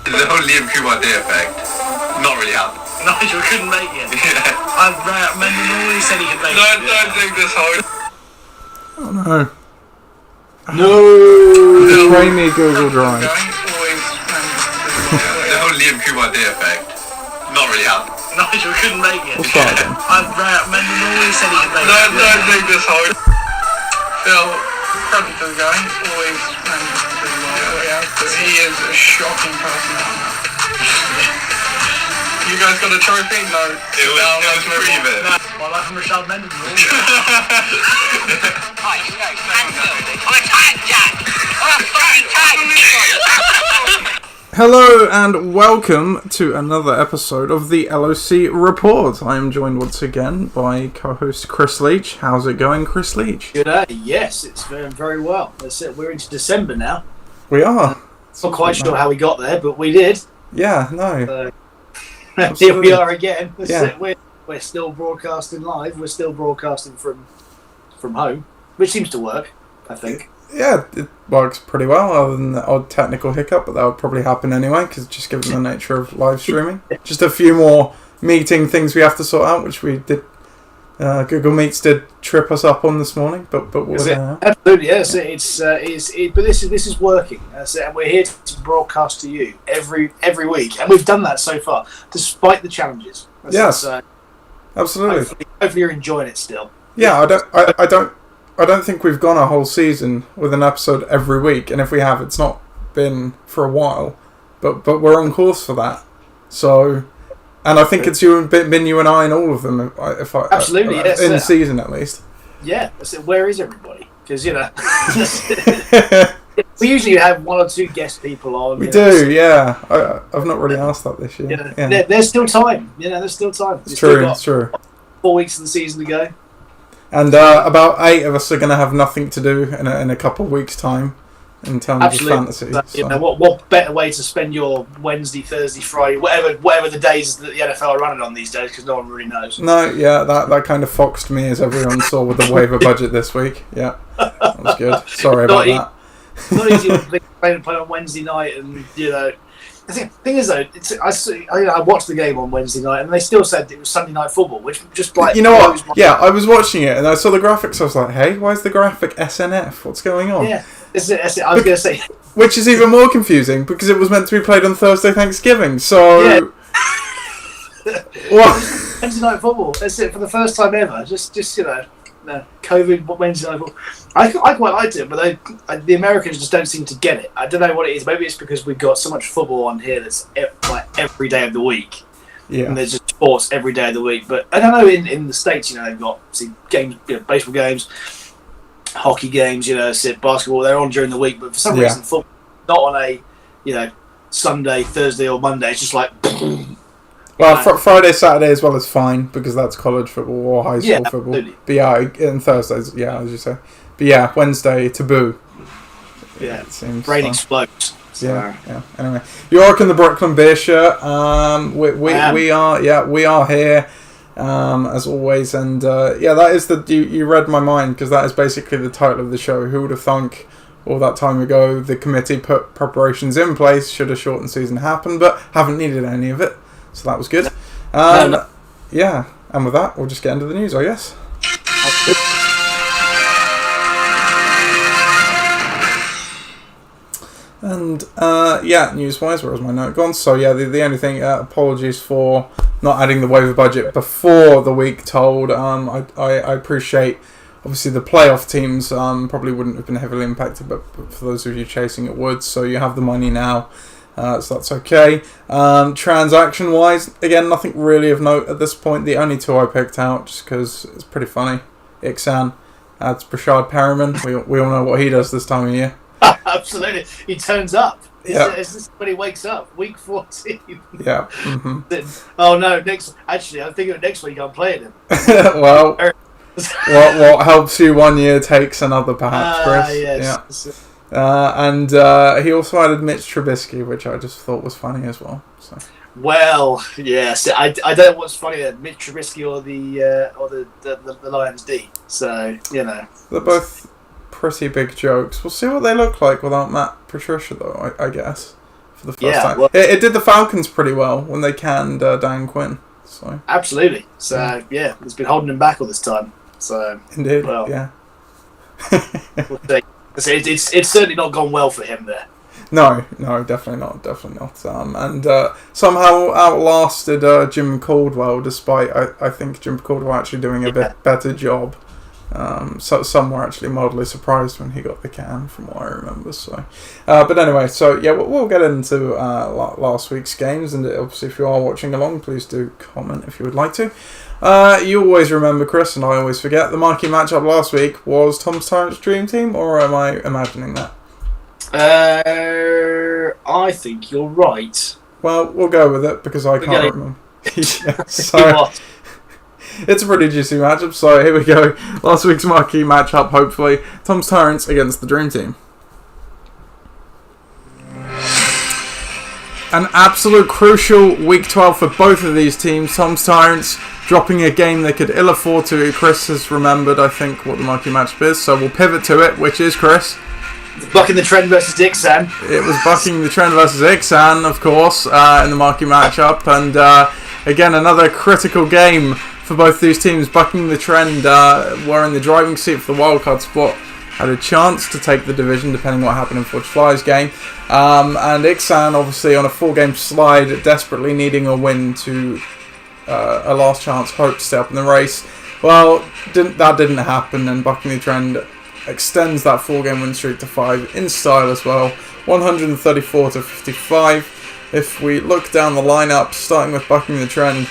The whole Liam Kumar Day effect, not really happened. Nigel couldn't make it. Yeah. I've Mendon always said he could make it. Don't think this whole... Oh no. No! Betray me, Google Drive. The whole Liam Kumar Day effect, not really happened. Nigel couldn't make it. What's that then? I've Mendon always said he could make it. Don't think this whole... Phil, Predator guy, always managed to do well. Yeah, but he is a shocking personality. You guys got a trophy? No. It was pretty bit. No, well, like from Rashad Mendon. Hello and welcome to another episode of the LOC Report. I am joined once again by co-host Chris Leach. How's it going, Chris Leach? Good day. Yes, it's going very well. We're into December now. We are. Not quite sure how we got there, but we did. Yeah, no. Here we are again. Yeah. We're still broadcasting live. We're still broadcasting from home, which seems to work, I think. Yeah, it works pretty well, other than the odd technical hiccup, but that would probably happen anyway, because just given the nature of live streaming. Just a few more meeting things we have to sort out, which we did. Google Meets did trip us up on this morning, but we'll absolutely, yes. But this is working, and we're here to broadcast to you every week, and we've done that so far, despite the challenges. Yes, absolutely. Hopefully, you're enjoying it still. Yeah, I don't think we've gone a whole season with an episode every week, and if we have, it's not been for a while. But we're on course for that. So, and I think it's been you and I in all of them. Absolutely, yes, in season at least. Yeah, where is everybody? Because we usually have one or two guest people on. We do, yeah. I've not really asked that this year. Yeah. There's still time. There's still time. It's true. 4 weeks of the season to go. And about 8 of us are going to have nothing to do in a couple of weeks' time in terms of fantasy. So. What better way to spend your Wednesday, Thursday, Friday, whatever the days that the NFL are running on these days, because no one really knows. No, yeah, that kind of foxed me, as everyone saw with the waiver budget this week. Yeah, that was good. Sorry about that. Not easy to play on Wednesday night, and The thing is, though, I watched the game on Wednesday night, and they still said it was Sunday Night Football, which just like... You know what? Yeah, I was watching it, and I saw the graphics, I was like, hey, why is the graphic SNF? What's going on? Yeah, that's it. I was going to say... Which is even more confusing, because it was meant to be played on Thursday Thanksgiving, so... Yeah. What? Wednesday Night Football, that's it, for the first time ever. Just COVID Wednesday Night Football. I quite liked it, but the Americans just don't seem to get it. I don't know what it is. Maybe it's because we've got so much football on here that's like every day of the week. Yeah. And there's just sports every day of the week. But I don't know, in the States, they've got games, baseball games, hockey games, basketball, they're on during the week, but for some reason football not on a Sunday, Thursday or Monday. It's just like well, Friday, Saturday as well is fine, because that's college football or high school football. Absolutely. But yeah, and Thursdays, as you say. But yeah, Wednesday, taboo. Yeah, it seems. Brain explodes. So. Yeah. Anyway, you're rocking the Brooklyn Beer shirt. We are here, as always, and that is you read my mind, because that is basically the title of the show. Who would have thunk all that time ago the committee put preparations in place should a shortened season happen, but haven't needed any of it. So that was good. Yeah, and with that, we'll just get into the news, I guess. And, news-wise, where has my note gone? So, the only thing, apologies for not adding the waiver budget before the week told. I appreciate, obviously, the playoff teams probably wouldn't have been heavily impacted, but for those of you chasing it would. So you have the money now. So that's okay. Transaction-wise, again, nothing really of note at this point. The only two I picked out, just because it's pretty funny. Ixan adds Brashad Perriman. We all know what he does this time of year. Absolutely. He turns up. Is this when he wakes up? Week 14. Yeah. Mm-hmm. Oh, no. I'm thinking next week I'm playing him. Well, what helps you one year takes another, perhaps, Chris. Yes. Yeah. And he also added Mitch Trubisky, which I just thought was funny as well. So. Well, yes, I don't know what's funnier, Mitch Trubisky or the Lions D. So they're both pretty big jokes. We'll see what they look like without Matt Patricia, though. I guess for the first Yeah, time. well- It did the Falcons pretty well when they canned Dan Quinn. So Absolutely. So yeah, it's been holding him back all this time. So indeed, well, yeah. we'll see. It's certainly not gone well for him there. No, definitely not. And somehow outlasted Jim Caldwell, despite I think Jim Caldwell actually doing a bit better job. So some were actually mildly surprised when he got the can, from what I remember. So, but anyway, so yeah, we'll get into last week's games, and obviously, if you are watching along, please do comment if you would like to. You always remember, Chris, and I always forget. The marquee matchup last week was Tom's Tyrant's Dream Team, or am I imagining that? I think you're right. Well, we'll go with it because I can't remember. Yeah, so it's a pretty juicy matchup. So here we go. Last week's marquee matchup, hopefully, Tom's Tyrants against the Dream Team. An absolute crucial week 12 for both of these teams. Tom's Tyrants dropping a game they could ill afford to. Chris has remembered, I think, what the marquee matchup is, so we'll pivot to it, which is, Chris? Bucking the Trend versus Ixan. It was Bucking the Trend versus Ixan, of course, in the marquee matchup, and again, another critical game for both these teams. Bucking the Trend were in the driving seat for the wildcard spot, had a chance to take the division depending on what happened in Forge Fly's game, and Ixan obviously on a 4-game slide, desperately needing a win to a last chance hope to stay up in the race. Well, that didn't happen, and Bucking the Trend extends that 4-game win streak to 5 in style as well, 134 to 55. If we look down the lineup, starting with Bucking the Trend,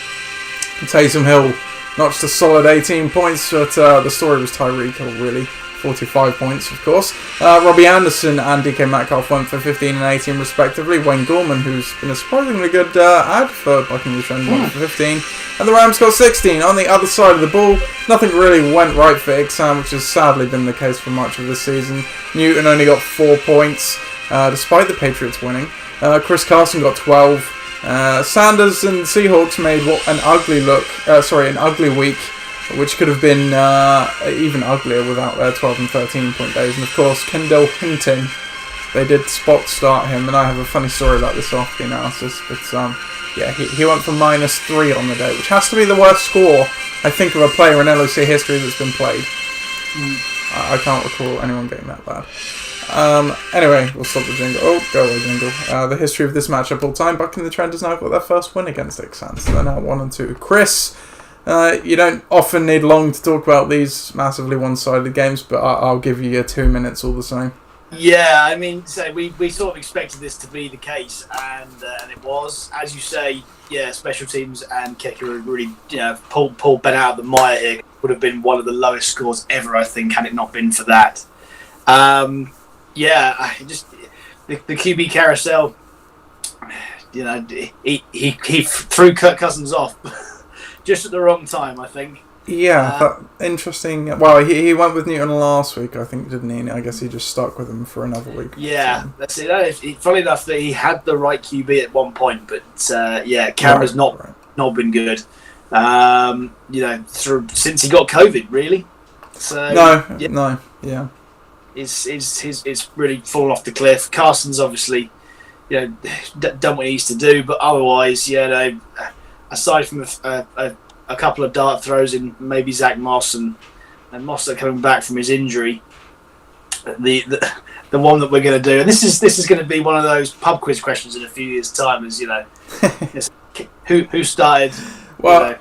Taysom Hill notched a solid 18 points, but the story was Tyreek Hill, really. 45 points, of course. Robbie Anderson and DK Metcalf went for 15 and 18 respectively. Wayne Gorman, who's been a surprisingly good ad for Bucking the Trend, went for 15. And the Rams got 16. On the other side of the ball, nothing really went right for Ixan, which has sadly been the case for much of the season. Newton only got 4 points, despite the Patriots winning. Chris Carson got 12. Sanders and Seahawks made an ugly week, which could have been even uglier without their 12 and 13 point days. And of course, Kendall Hinton, they did spot start him, and I have a funny story about this after the analysis. But yeah, he went for -3 on the day, which has to be the worst score, I think, of a player in LOC history that's been played. I can't recall anyone getting that bad. Anyway, we'll stop the jingle. Oh, go away, jingle. The history of this matchup all time. Bucking the Trend has now got their first win against Ixan, so they're now 1-2. Chris, you don't often need long to talk about these massively one-sided games, but I'll give you your 2 minutes all the same. Yeah, I mean, so we sort of expected this to be the case, and it was. As you say, yeah, special teams and kicker really, pulled Ben out of the mire here. Would have been one of the lowest scores ever, I think, had it not been for that. Yeah, just the QB carousel. He threw Kirk Cousins off just at the wrong time, I think. Yeah, interesting. Well, he went with Newton last week, I think, didn't he? And I guess he just stuck with him for another week. Yeah, that's it. Funny enough that he had the right QB at one point, but Cameron's not been good. Since he got COVID, really. So no, yeah. It's really fallen off the cliff. Carson's obviously, done what he needs to do, but otherwise, aside from a couple of dart throws in maybe Zach Moss and Moss coming back from his injury, the one that we're going to do, and this is going to be one of those pub quiz questions in a few years' time, is who started? Well,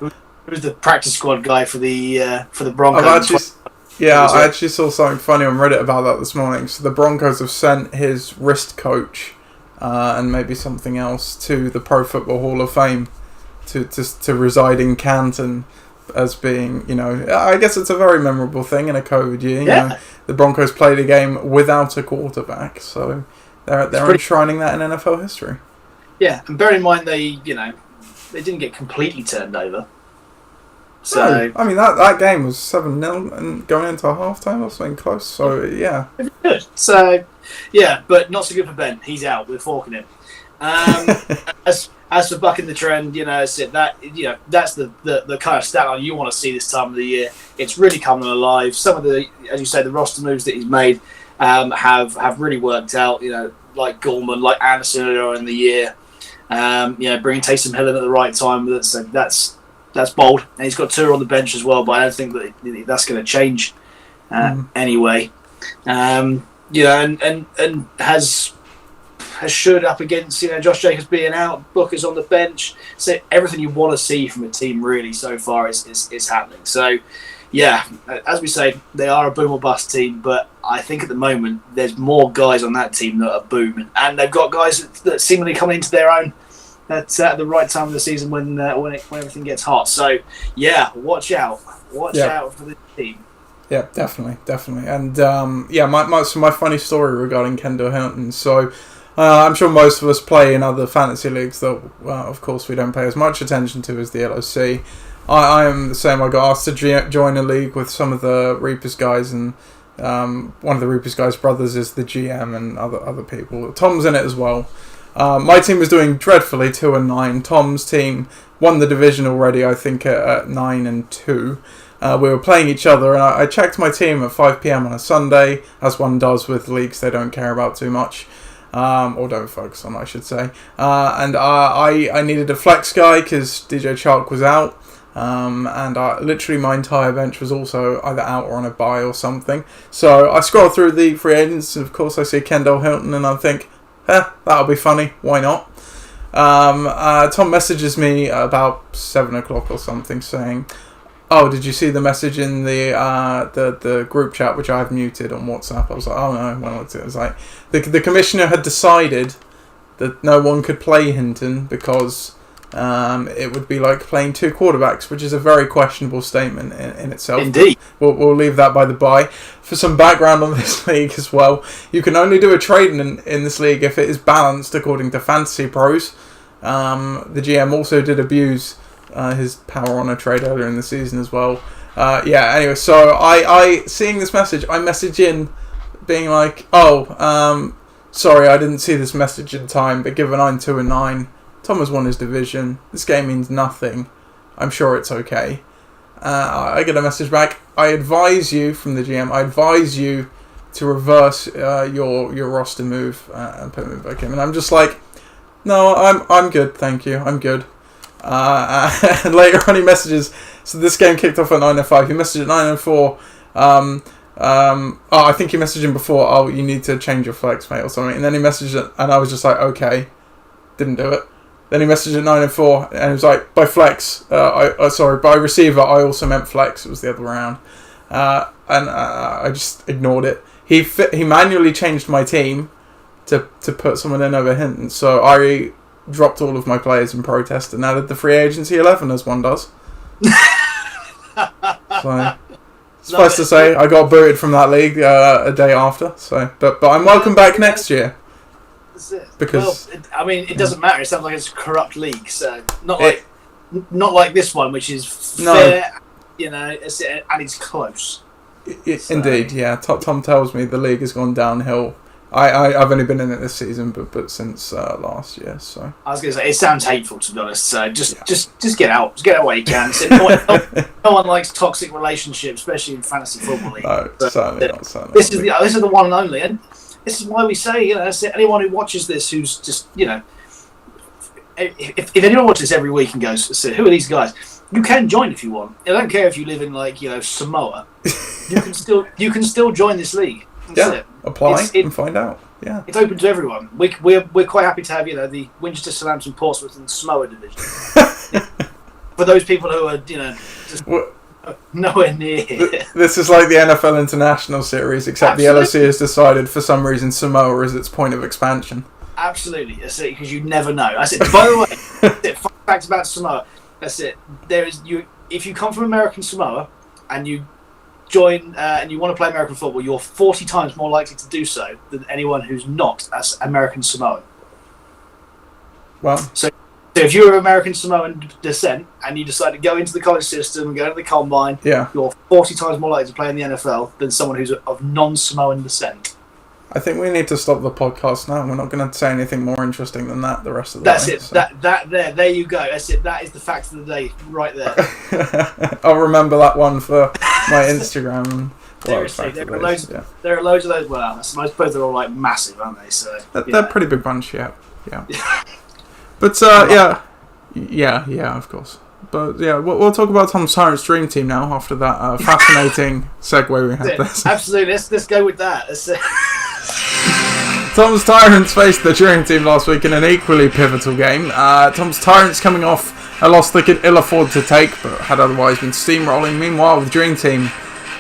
who's the practice squad guy for the Broncos? I actually saw something funny on Reddit about that this morning. So the Broncos have sent his wrist coach and maybe something else to the Pro Football Hall of Fame to reside in Canton as being, I guess it's a very memorable thing in a COVID year. Yeah. The Broncos played a game without a quarterback, so they're enshrining that in NFL history. Yeah, and bear in mind they didn't get completely turned over. So no, I mean that game was 7-0 and going into a half-time or something close. So yeah, good. So yeah, but not so good for Ben. He's out. We're forking him. As for Bucking the Trend, that's the kind of stat line you want to see this time of the year. It's really coming alive. Some of the, as you say, the roster moves that he's made have really worked out. like Gorman, like Anderson earlier in the year. Bringing Taysom Hill in at the right time. That's bold, and he's got Tour on the bench as well. But I don't think that's going to change anyway. And has showed up against Josh Jacobs being out, Booker's on the bench. So everything you want to see from a team really so far is happening. So yeah, as we say, they are a boom or bust team, but I think at the moment there's more guys on that team that are booming, and they've got guys that seemingly coming into their own at the right time of the season when everything gets hot. So yeah, watch out for this team. Yeah, definitely, and my funny story regarding Kendall Hilton. So I'm sure most of us play in other fantasy leagues that, of course, we don't pay as much attention to as the LOC. I am the same. I got asked to join a league with some of the Reapers guys, and one of the Reapers guys' brothers is the GM, and other people. Tom's in it as well. My team was doing dreadfully, 2-9. Tom's team won the division already, I think, at 9-2. We were playing each other, and I checked my team at 5 PM on a Sunday, as one does with leagues they don't care about too much. Or don't focus on, I should say. And I needed a flex guy because DJ Chark was out. And literally my entire bench was also either out or on a bye or something. So I scroll through the free agents, and of course I see Kendall Hilton, and I think, that'll be funny. Why not? Tom messages me about 7 o'clock or something saying, "Oh, did you see the message in the group chat which I've muted on WhatsApp?" I was like, "Oh no, when was it?" It was like the commissioner had decided that no one could play Hinton because it would be like playing two quarterbacks, which is a very questionable statement in itself. Indeed. We'll leave that by the by. For some background on this league as well, you can only do a trade in this league if it is balanced according to Fantasy Pros. The GM also did abuse his power on a trade earlier in the season as well. Anyway, so I seeing this message, I message in being like, sorry, I didn't see this message in time, but given I'm 2-9, Tom has won his division, this game means nothing, I'm sure it's okay. I get a message back, I advise you from the GM, I advise you to reverse your roster move and put me back in. And I'm just like, no, I'm good, thank you, I'm good. And later on he messages, so this game kicked off at 9:05, he messaged at 9:04, I think he messaged him before, you need to change your flex, mate, or something, and then he messaged it, and I was just like, okay, didn't do it. Then he messaged at 9:04, and he was like, by flex, by receiver, I also meant flex, it was the other way around, and I just ignored it. He manually changed my team to put someone in over Hinton, so I dropped all of my players in protest and added the free agency 11 as one does. So, suffice to say, I got booted from that league a day after. So, but I'm welcome back next year. That's it. Because it doesn't matter. It sounds like it's a corrupt league, so not like this one, which is fair. And it's close. Indeed, yeah. Tom tells me the league has gone downhill. I've only been in it this season, but since last year. So I was going to say, it sounds hateful, to be honest. So just get out. Just get out while you can. No one likes toxic relationships, especially in fantasy football league. No, certainly not. This is the one and only, and this is why we say, anyone who watches this, who's just, if anyone watches this every week and goes, so who are these guys? You can join if you want. I don't care if you live in Samoa. You can still join this league. That's it. Apply and find out. Yeah, it's open to everyone. We're quite happy to have the Winchester, Southampton, Portsmouth, and Samoa division. For those people who are just nowhere near here. This is like the NFL International Series, except Absolutely. The LOC has decided for some reason Samoa is its point of expansion. Absolutely, that's it, because you never know. That's it. By the way, fun fact about Samoa. That's it. If you come from American Samoa and you join and you want to play American football, you're 40 times more likely to do so than anyone who's not as American Samoan. Well, so if you're of American Samoan descent and you decide to go into the college system and go to the combine, you're 40 times more likely to play in the NFL than someone who's of non-Samoan descent. I think we need to stop the podcast now. We're not going to say anything more interesting than that the rest of the That's way. It. So. There you go. That's it. That is the fact of the day right there. I'll remember that one for my Instagram. Seriously, fact there it are is, loads. There are loads of those. Well, I suppose both are all like massive, aren't they? So They're a pretty big bunch, yeah. But yeah, of course. But yeah, we'll talk about Tom's Tyrant's dream team now after that fascinating segue we had there. Absolutely, let's go with that. Tom's Tyrants faced the dream team last week in an equally pivotal game. Tom's Tyrants coming off a loss they could ill afford to take, but had otherwise been steamrolling. Meanwhile, the dream team,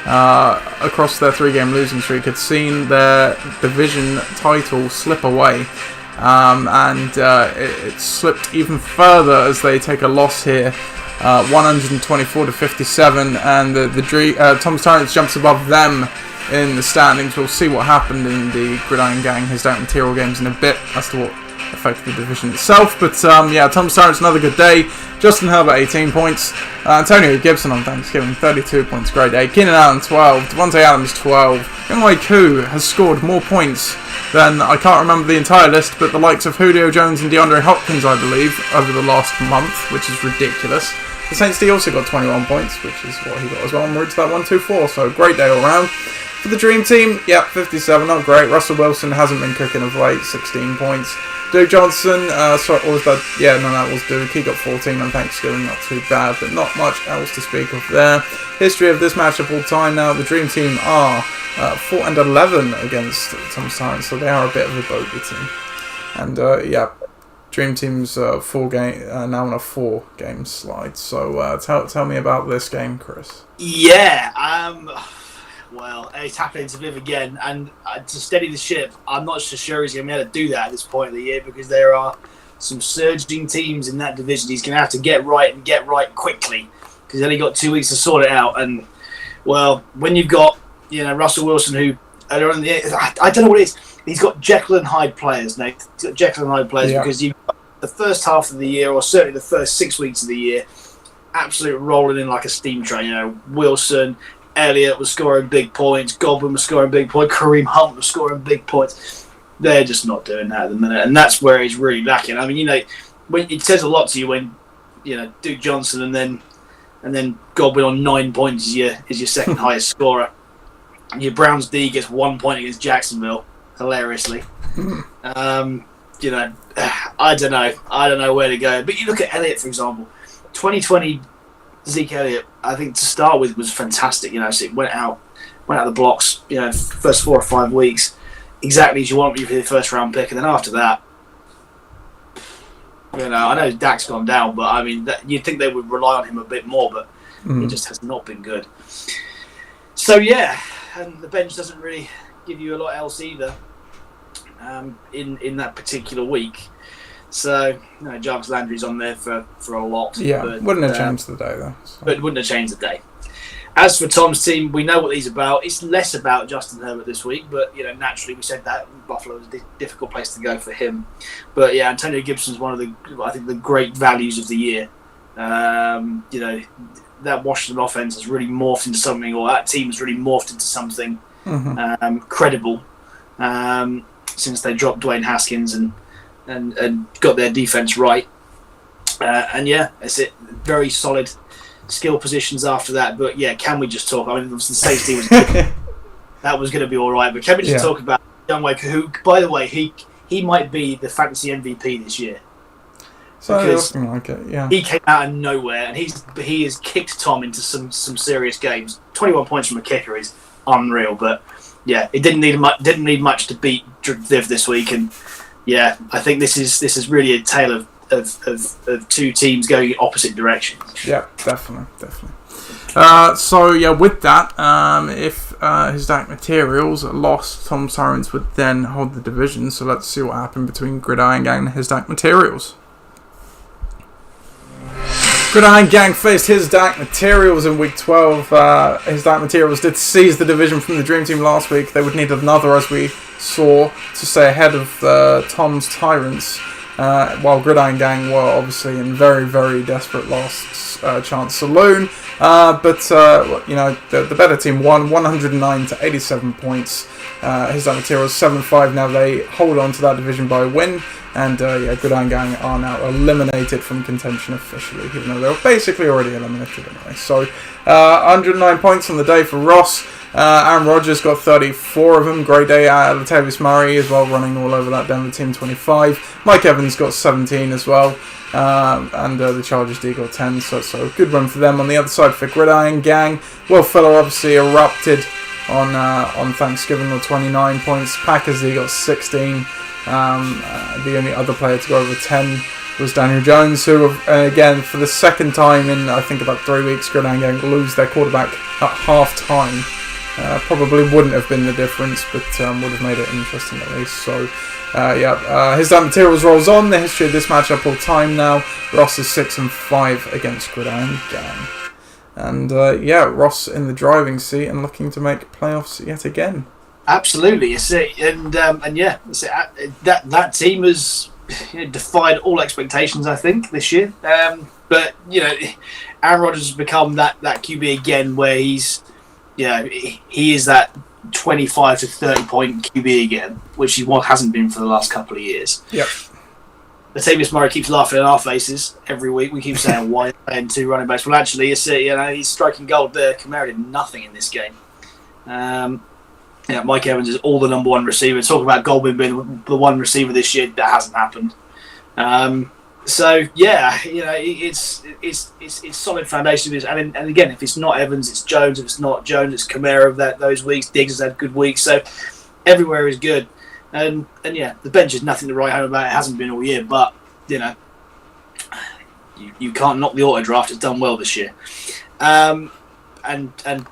across their 3-game losing streak, had seen their division title slip away. It slipped even further as they take a loss here, 124-57, and the Tom's Tyrants jumps above them in the standings. We'll see what happened in the Gridiron Gang His Dark Material games in a bit as to what affected the division itself. But Tom's Tyrants, another good day. Justin Herbert 18 points, Antonio Gibson on Thanksgiving 32 points, great day. Keenan Allen 12, Devontae Adams 12. Younghoe Koo has scored more points than, I can't remember the entire list, but the likes of Julio Jones and DeAndre Hopkins, I believe, over the last month, which is ridiculous. The Saints D also got 21 points, which is what he got as well, and we're into that 1-2-4, so great day all round. For the Dream Team, 57, not great. Russell Wilson hasn't been cooking of late, 16 points. Duke Johnson, that was Duke. He got 14 on Thanksgiving, not too bad, but not much else to speak of there. History of this matchup all time now, the Dream Team are 4-11 against Tom's Tyrants, so they are a bit of a bogey team. And Dream Team's now on a 4-game slide. So tell me about this game, Chris. Yeah, well, it's happening to Viv again, and to steady the ship, I'm not so sure he's going to be able to do that at this point of the year because there are some surging teams in that division. He's going to have to get right quickly because he's only got 2 weeks to sort it out. And well, when you've got Russell Wilson, who I don't know what it is. He's got Jekyll and Hyde players, Nate. He's got Jekyll and Hyde players because you've got the first half of the year, or certainly the first 6 weeks of the year, absolutely rolling in like a steam train. Wilson, Elliott was scoring big points, Godwin was scoring big points, Kareem Hunt was scoring big points. They're just not doing that at the minute, and that's where he's really lacking. I mean, when it says a lot to you when Duke Johnson and then Godwin on 9 points is your second highest scorer. Your Browns D gets 1 point against Jacksonville, hilariously. I don't know where to go. But you look at Elliott, for example. 2020 Zeke Elliott, I think to start with was fantastic. So it went out the blocks. First 4 or 5 weeks, exactly as you want for the first round pick, and then after that, I know Dak's gone down, but I mean you'd think they would rely on him a bit more, but he just has not been good. So yeah, and the bench doesn't really give you a lot else either in that particular week. So, Jarvis Landry's on there for a lot. Yeah, but, wouldn't have changed the day, though. So. But it wouldn't have changed the day. As for Tom's team, we know what he's about. It's less about Justin Herbert this week, but, naturally we said that Buffalo was a difficult place to go for him. But, yeah, Antonio Gibson's one of the great values of the year. That Washington offense has really morphed into something, or that team has really morphed into something credible since they dropped Dwayne Haskins and got their defense right. That's it. Very solid skill positions after that. But yeah, can we just talk? I mean, the safety was that was going to be all right. But can we just talk about Younghoe, who, by the way, he might be the fantasy MVP this year. So because like it, yeah. He came out of nowhere and he has kicked Tom into some serious games. 21 points from a kicker is unreal. But yeah, it didn't need much to beat Viv this week. And yeah, I think this is really a tale of two teams going in opposite directions. Yeah, definitely. With that, if His Dark Materials lost, Tom's Tyrants would then hold the division. So let's see what happened between Gridiron Gang and His Dark Materials. Gridiron Gang faced His Dark Materials in Week 12. His Dark Materials did seize the division from the Dream Team last week. They would need another, as we saw, to stay ahead of Tom's Tyrants, while Gridiron Gang were obviously in very, very desperate last chance saloon. The better team won 109 to 87 points. His Dark Materials 7-5. Now they hold on to that division by a win. And Gridiron Gang are now eliminated from contention officially, even though they were basically already eliminated anyway. So 109 points on the day for Ross. Aaron Rodgers got 34 of them. Great day out of Latavius Murray as well, running all over that Denver team, 25. Mike Evans got 17 as well. And the Chargers D got 10, so good run for them. On the other side for Gridiron Gang, Will Fuller obviously erupted on Thanksgiving with 29 points. Packers D got 16. The only other player to go over 10 was Daniel Jones, who again for the second time in I think about 3 weeks, Gridiron Gang lose their quarterback at half time. Probably wouldn't have been the difference, but would have made it interesting at least. So his materials rolls on. The history of this matchup all time now. Ross is 6-5 against Gridiron Gang. And Ross in the driving seat and looking to make playoffs yet again. Absolutely, it's it, and it's it. That team has defied all expectations, I think, this year. But Aaron Rodgers has become that QB again, where he's he is that 25 to 30 point QB again, which he hasn't been for the last couple of years. Yep. Latavius Murray keeps laughing in our faces every week. We keep saying, why playing 2 running backs? Well, actually, he's striking gold there. Kamara did nothing in this game. Mike Evans is all the number 1 receiver. Talk about Goldman being the 1 receiver this year. That hasn't happened. It's solid foundation. And again, if it's not Evans, it's Jones. If it's not Jones, it's Kamara those weeks. Diggs has had good weeks. So everywhere is good. And the bench is nothing to write home about. It hasn't been all year, but you can't knock the auto draft. It's done well this year. And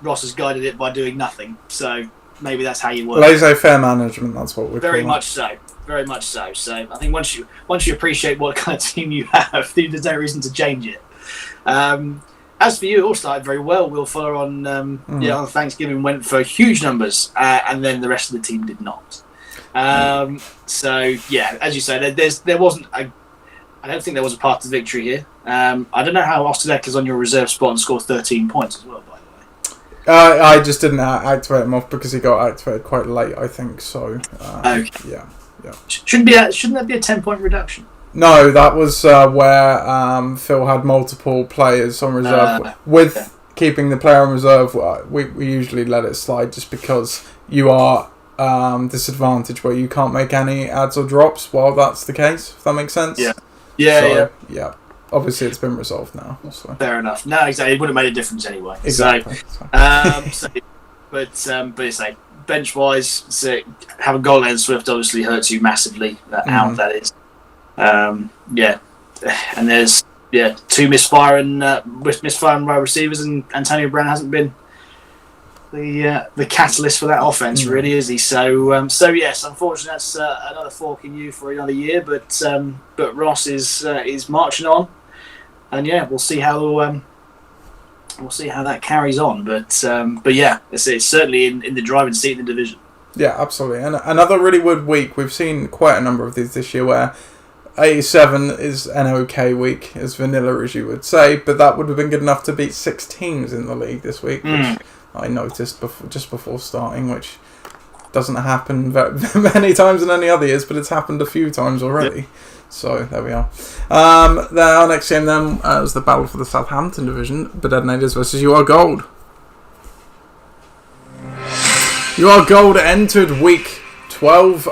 Ross has guided it by doing nothing. So maybe that's how you work. Laissez-faire management. That's what we're very much so. Very much so. So I think once you appreciate what kind of team you have, there's no reason to change it. As for you, it all started very well. Will Fuller on Thanksgiving went for huge numbers, and then the rest of the team did not. As you say, there wasn't. I don't think there was a path to victory here. I don't know how Austin Eckler's on your reserve spot and scored 13 points as well, by the way. I just didn't activate him off because he got activated quite late, I think. So okay. Yeah. Shouldn't that be a 10-point reduction? No, that was where Phil had multiple players on reserve. Keeping the player on reserve, we usually let it slide just because you are disadvantaged where you can't make any adds or drops while that's the case, if that makes sense. Yeah. Obviously it's been resolved now. So. Fair enough. No, exactly. It wouldn't have made a difference anyway. Exactly. But bench wise, having Golan Swift obviously hurts you massively. Out that is. And there's 2 misfiring wide receivers, and Antonio Brown hasn't been the catalyst for that offense, really, is he? So yes, unfortunately, that's another fork in you for another year. But Ross is marching on, and we'll see how that carries on. But it's certainly in the driving seat in the division. Yeah, absolutely. And another really good week. We've seen quite a number of these this year where 87 is an okay week, as vanilla as you would say, but that would have been good enough to beat 6 teams in the league this week, which I noticed just before starting, which doesn't happen very many times in any other years, but it's happened a few times already. Yep. So there we are. Our next game then was the battle for the Southampton division, Bednaders versus You Are Gold. You Are Gold entered week 12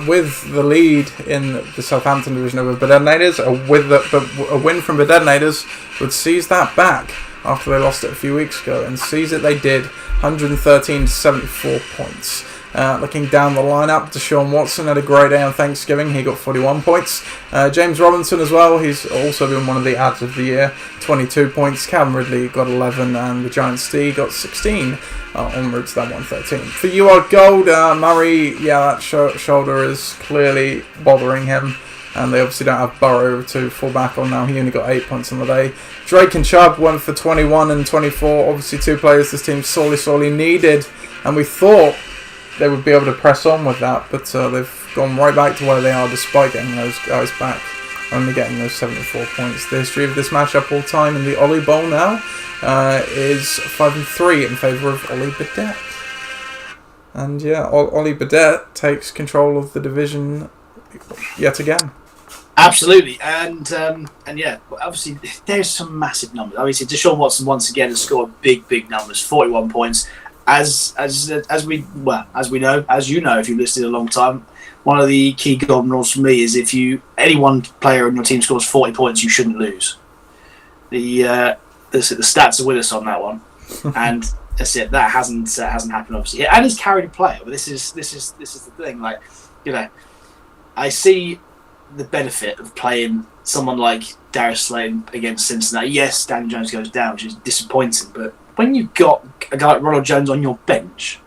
with the lead in the Southampton division over Bednaders. A win from Bednaders would seize that back after they lost it a few weeks ago, and seize it they did, 113 to 74 points. Looking down the lineup, Deshaun Watson had a great day on Thanksgiving. He got 41 points. James Robinson as well. He's also been one of the ads of the year. 22 points. Calvin Ridley got 11, and the Giants D got 16. Onwards that 113. For You Are Gold, Murray, that shoulder is clearly bothering him, and they obviously don't have Burrow to fall back on now. He only got 8 points on the day. Drake and Chubb went for 21 and 24. Obviously 2 players this team sorely needed, and we thought they would be able to press on with that, but they've gone right back to where they are despite getting those guys back, only getting those 74 points. The history of this matchup all time in the Ollie Bowl now is 5-3 in favour of Ollie Bedett. And Ollie Bedett takes control of the division yet again. Absolutely, and obviously there's some massive numbers. Obviously, Deshaun Watson once again has scored big numbers, 41 points. as we know, as you know, if you've listened a long time, one of the key golden rules for me is if any one player on your team scores 40 points, you shouldn't lose. The stats are with us on that one, and that's it. That hasn't happened obviously, and he's carried a player. But this is the thing. Like, I see the benefit of playing someone like Darius Slayton against Cincinnati. Yes, Daniel Jones goes down, which is disappointing, but when you've got a guy like Ronald Jones on your bench,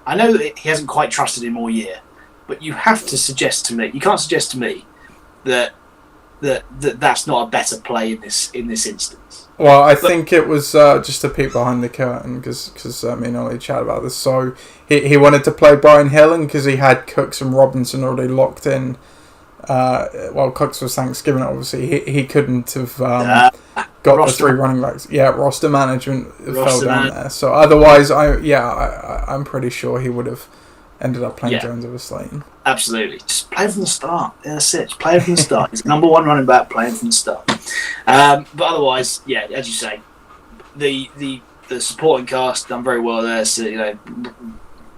I know that he hasn't quite trusted him all year, but you have to suggest to me, you can't suggest to me that that's not a better play in this instance. Well, I think it was just a peek behind the curtain because me and Ollie chat about this. So he wanted to play Brian Hill, and because he had Cooks and Robinson already locked in. Cooks was Thanksgiving, obviously. He couldn't have got the 3 running backs. Yeah, roster management fell down there. So otherwise, I'm pretty sure he would have ended up playing Jones over Slayton. Absolutely. Just play from the start. Yeah, that's it. Just play from the start. He's number 1 running back, playing from the start. But otherwise, yeah, as you say, the supporting cast done very well there. So,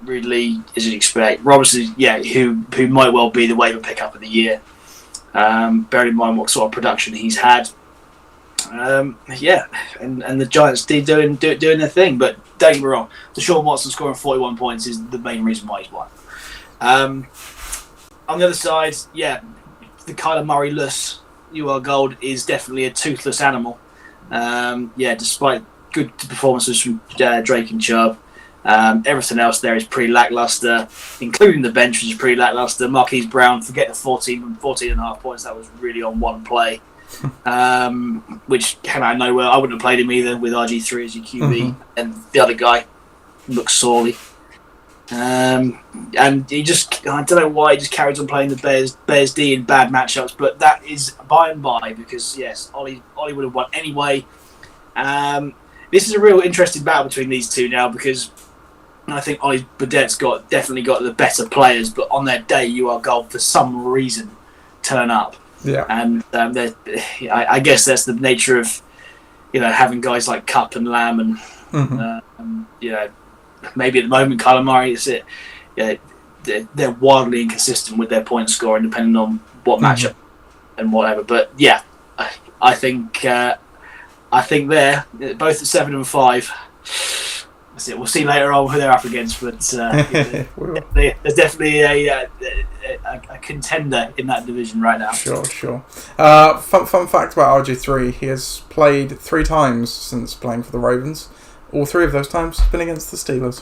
Ridley, as you'd expect. Robertson, who might well be the waiver pickup of the year. Bearing in mind what sort of production he's had. And the Giants doing their thing. But don't get me wrong, Deshaun Watson scoring 41 points is the main reason why he's won. On the other side, the Kyler Murray-less UR Gold is definitely a toothless animal. Despite good performances from Drake and Chubb. Everything else there is pretty lackluster, including the bench, which is pretty lackluster. Marquise Brown, forget the 14 and a half points. That was really on one play, which came out of nowhere. I wouldn't have played him either with RG3 as your QB, and the other guy looks sorely. And he just, I don't know why he just carries on playing the Bears D in bad matchups, but that is by and by because, yes, Ollie would have won anyway. This is a real interesting battle between these two now because I think Ollie Burdett's definitely got the better players, but on their day, UR Gold for some reason turn up. Yeah, and I guess that's the nature of having guys like Cup and Lamb and maybe at the moment Kyler Murray is it. They're wildly inconsistent with their point scoring depending on what matchup and whatever. But yeah, I think they're both at 7 and 5. That's it. We'll see later on who they're up against, but there's definitely a contender in that division right now. Sure. Fun fact about RG3: he has played 3 times since playing for the Ravens. All 3 of those times have been against the Steelers.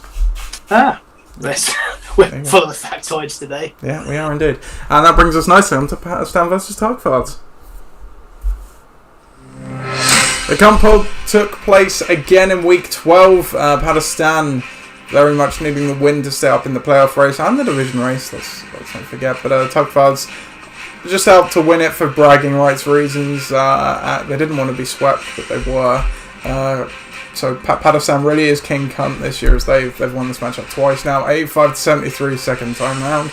We're full of the factoids today. Yeah, we are indeed, and that brings us nicely on to Patterson versus Tugfards. The comp took place again in week 12. Patterson very much needing the win to stay up in the playoff race and the division race. Let's not forget. But Tugfards just out to win it for bragging rights reasons. They didn't want to be swept, but they were. So Patterson really is king cunt this year as they've won this matchup twice now. 85-73 second time round.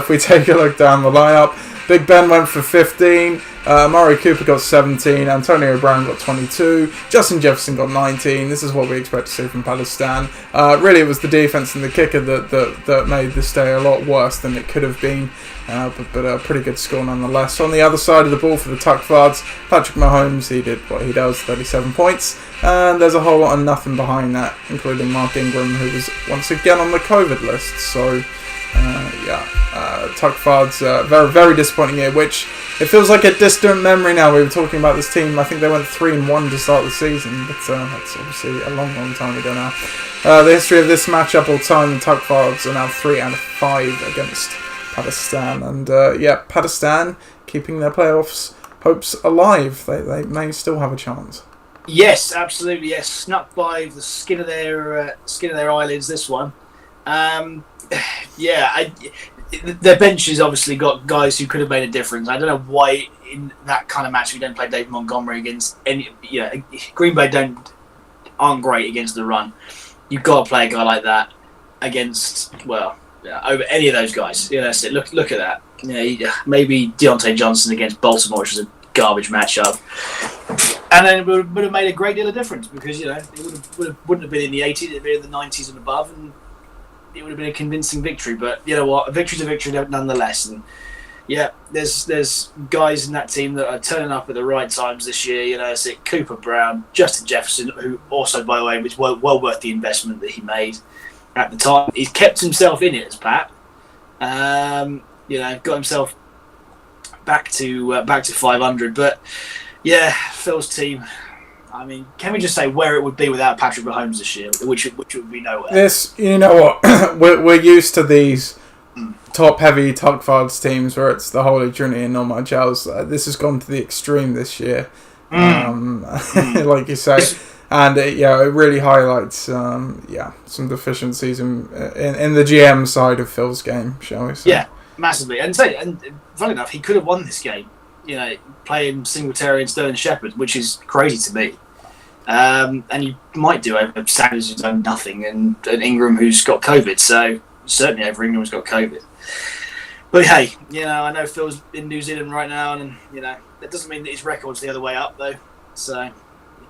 If we take a look down the lineup, Big Ben went for 15. Murray Cooper got 17. Antonio Brown got 22. Justin Jefferson got 19. This is what we expect to see from Patterson. Really, it was the defense and the kicker that made this day a lot worse than it could have been. But a pretty good score nonetheless. On the other side of the ball for the Tugfards, Patrick Mahomes, he did what he does, 37 points. And there's a whole lot of nothing behind that, including Mark Ingram, who was once again on the COVID list. So, Tugfards, very, very disappointing year, which it feels like a distant memory now. We were talking about this team. I think they went 3-1 to start the season, but that's obviously a long, long time ago now. The history of this matchup all time, the Tugfards are now 3-5 against Patterson, and Patterson keeping their playoffs hopes alive. They may still have a chance. Yes, absolutely. Yes, snuck by the skin of their eyelids. This one, their bench has obviously got guys who could have made a difference. I don't know why in that kind of match we don't play David Montgomery against any. Green Bay aren't great against the run. You've got to play a guy like that against over any of those guys. That's it. Look at that. Maybe Deontay Johnson against Baltimore, which was a garbage matchup. And then it would have made a great deal of difference because, you know, it wouldn't have been in the 80s, it would have been in the 90s and above, and it would have been a convincing victory. But you know what? A victory's a victory nonetheless. And yeah, there's guys in that team that are turning up at the right times this year. You know, it's Cooper Brown, Justin Jefferson, who also, by the way, was well worth the investment that he made at the time. He's kept himself in it, as Pat. You know, got himself back to 500. But yeah, Phil's team. I mean, can we just say where it would be without Patrick Mahomes this year, which would be nowhere? This, you know what, we're used to these top-heavy, top-fives teams where it's the Holy Trinity and not much else. This has gone to the extreme this year, like you say, and it really highlights, some deficiencies in the GM side of Phil's game, shall we say? Yeah, massively. And funny enough, he could have won this game. You know, playing Singletary and Sterling Shepard, which is crazy to me. And you might do over Sanders, who's done nothing, and Ingram, who's got COVID. So certainly over Ingram, who's got COVID. But hey, you know, I know Phil's in New Zealand right now, and you know that doesn't mean that his record's the other way up though. So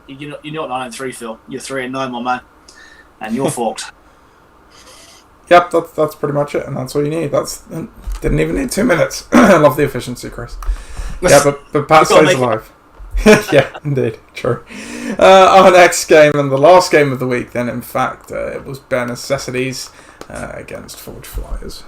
you're not 9-3, Phil. You're 3-9, my man, and you're forked. Yep, that's pretty much it, and that's all you need. Didn't even need 2 minutes. I love the efficiency, Chris. Yeah, but Pat stays alive. Yeah, indeed, true. Our next game and the last game of the week, then, in fact, it was Bare Necessities against Forge Flyers.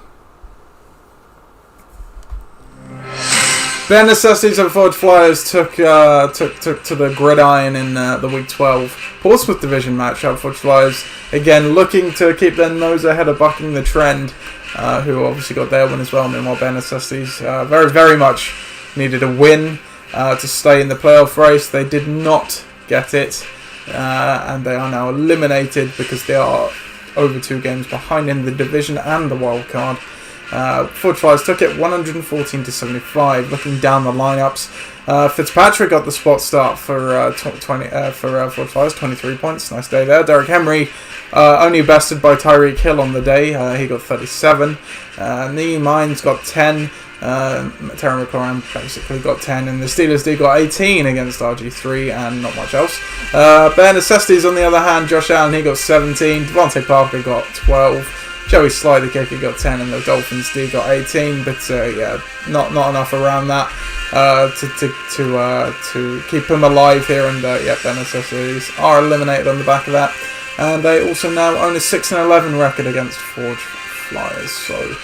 Bare Necessities and Forge Flyers took to the gridiron in the Week 12 Portsmouth Division matchup. Forge Flyers, again, looking to keep their nose ahead of bucking the trend, who obviously got their win as well. Meanwhile, Bare Necessities very, very much needed a win to stay in the playoff race. They did not get it, and they are now eliminated because they are over 2 games behind in the division and the wild card. Forge Flyers took it 114-75. Looking down the lineups, Fitzpatrick got the spot start for Forge Flyers, 23 points. Nice day there. Derek Henry only bested by Tyreek Hill on the day. He got 37. Nee Mines got 10. Terry McLaurin basically got 10, and the Steelers did got 18 against RG3 and not much else. Bare Necessities, on the other hand, Josh Allen, he got 17. Devontae Parker got 12. Joey Sly, the kicker, got 10, and the Dolphins did got 18. But not enough around that to keep him alive here. And Bare Necessities are eliminated on the back of that, and they also now own a 6-11 record against Forge Flyers. So.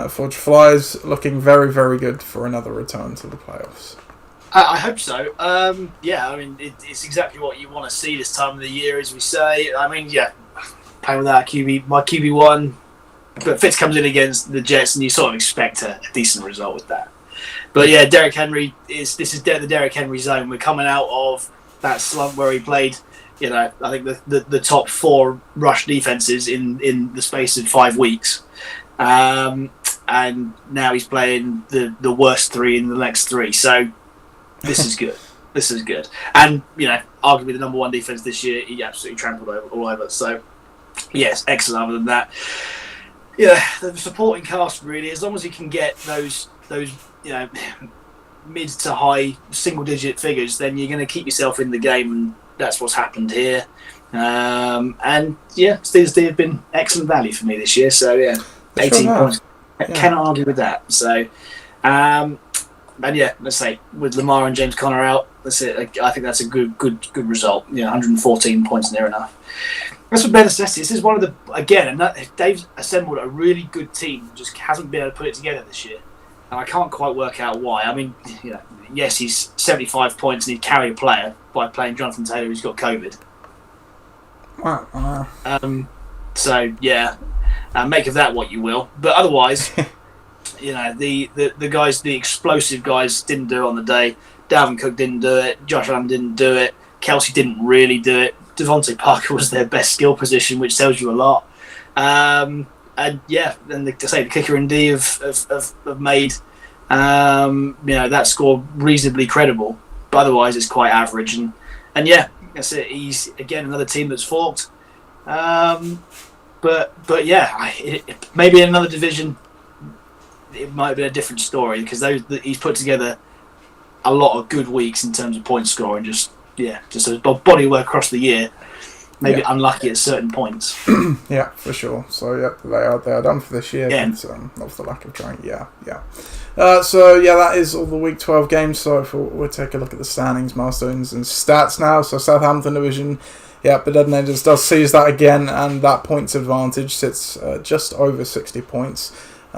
Forge Flyers looking very, very good for another return to the playoffs. I hope so. Yeah, I mean, it's exactly what you want to see this time of the year, as we say. I mean, yeah, playing without my QB1, but Fitz comes in against the Jets, and you sort of expect a decent result with that. But yeah, Derrick Henry this is the Derrick Henry zone. We're coming out of that slump where he played, you know, I think the top 4 rush defenses in the space of 5 weeks. And now he's playing the worst 3 in the next 3. So this is good. This is good. And, you know, arguably the number 1 defense this year, he absolutely trampled all over. So, yes, excellent. Other than that, yeah, the supporting cast, really, as long as you can get those you know, mid to high single-digit figures, then you're going to keep yourself in the game, and that's what's happened here. And, yeah, Steelers have been excellent value for me this year. So, yeah. 18 points. I cannot argue with that. So, and yeah, let's say with Lamar and James Conner out, that's it. I think that's a good result. You know, 114 points, near enough. That's what Bare Necessities. This is one of the Dave's assembled a really good team, just hasn't been able to put it together this year, and I can't quite work out why. I mean, you know, yes, he's 75 points and he'd carry a player by playing Jonathan Taylor, who's got COVID. Wow. So yeah. Make of that what you will, but otherwise, you know, the guys, the explosive guys, didn't do it on the day. Dalvin Cook didn't do it. Josh Allen didn't do it. Kelsey didn't really do it. Devontae Parker was their best skill position, which tells you a lot. And yeah, then the kicker and D have made you know, that score reasonably credible, but otherwise it's quite average. And yeah, that's it. He's again another team that's forked. But yeah, maybe in another division, it might have been a different story because he's put together a lot of good weeks in terms of point scoring. Just a body work across the year. Maybe unlucky at certain points. Yeah, for sure. So they are done for this year. Yeah. But, not for the lack of trying. Yeah. That is all the Week 12 games. So we'll take a look at the standings, milestones, and stats now. So Southampton division. Yeah, but Edmonton does seize that again, and that points advantage sits just over 60 points.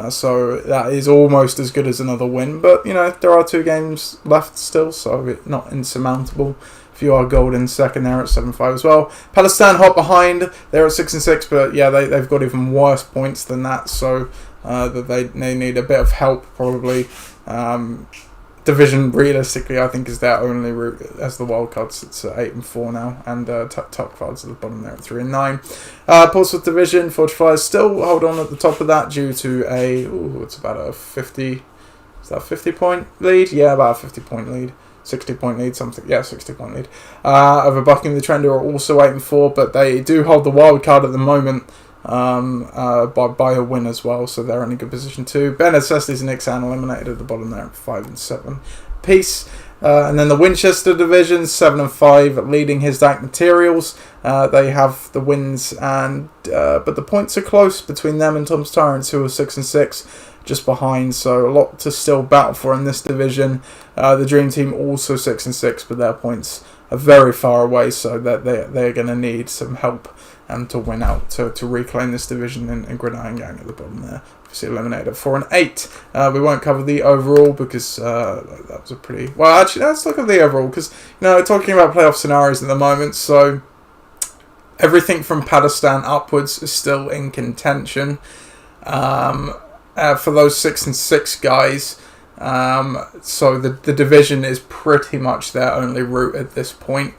So that is almost as good as another win. But, there are 2 games left still, so it's not insurmountable. If you are golden second there at 7-5 as well. Palestine hot behind. They're at 6-6, but they've got even worse points than that. So that they need a bit of help probably. Division realistically, I think, is their only route as the wild card sits at 8-4 now, and top cards at the bottom there at 3-9. Portsmouth division, Forge Flyers still hold on at the top of that due to it's about a 50 point lead? Yeah, about a 50-point lead. 60-point lead, something. Yeah, 60-point lead. Over Bucking the Trend, who are also 8-4, but they do hold the wild card at the moment by a win as well, so they're in a good position too. Ben Necessities and Nixon eliminated at the bottom there at 5-7 piece. And then the Winchester division, 7-5, leading His Dank Materials. They have the wins, but the points are close between them and Tom's Tyrants, who are 6-6. Just behind, so a lot to still battle for in this division. The Dream Team also 6-6, but their points are very far away, so that they're going to need some help and to win out to reclaim this division. And Gridiron Gang at the bottom there, obviously eliminated at 4-8. We won't cover the overall because that was a pretty well. Actually, let's look at the overall because talking about playoff scenarios at the moment, so everything from Pakistan upwards is still in contention. For those 6-6 guys, so the division is pretty much their only route at this point.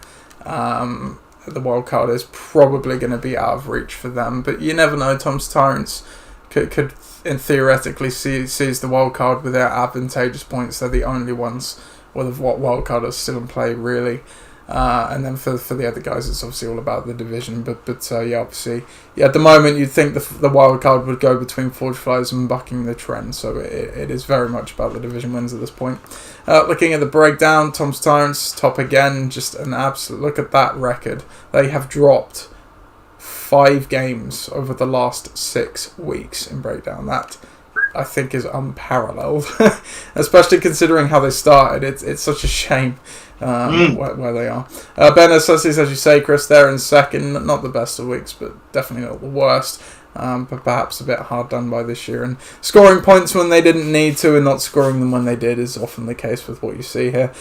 The wild card is probably going to be out of reach for them, but you never know. Tom's Tyrants could theoretically seize the wild card with their advantageous points. They're the only ones with what wild card is still in play, really. And then for the other guys, it's obviously all about the division. But obviously, at the moment, you'd think the wild card would go between Forge Flyers and Bucking the Trend. So it is very much about the division wins at this point. Looking at the breakdown, Tom's Tyrants top again. Just an absolute look at that record. They have dropped 5 games over the last 6 weeks in breakdown. That, I think, is unparalleled, especially considering how they started. It's such a shame where they are. Ben Necessities, as you say, Chris, they're in second. Not the best of weeks, but definitely not the worst. But perhaps a bit hard done by this year. And scoring points when they didn't need to and not scoring them when they did is often the case with what you see here.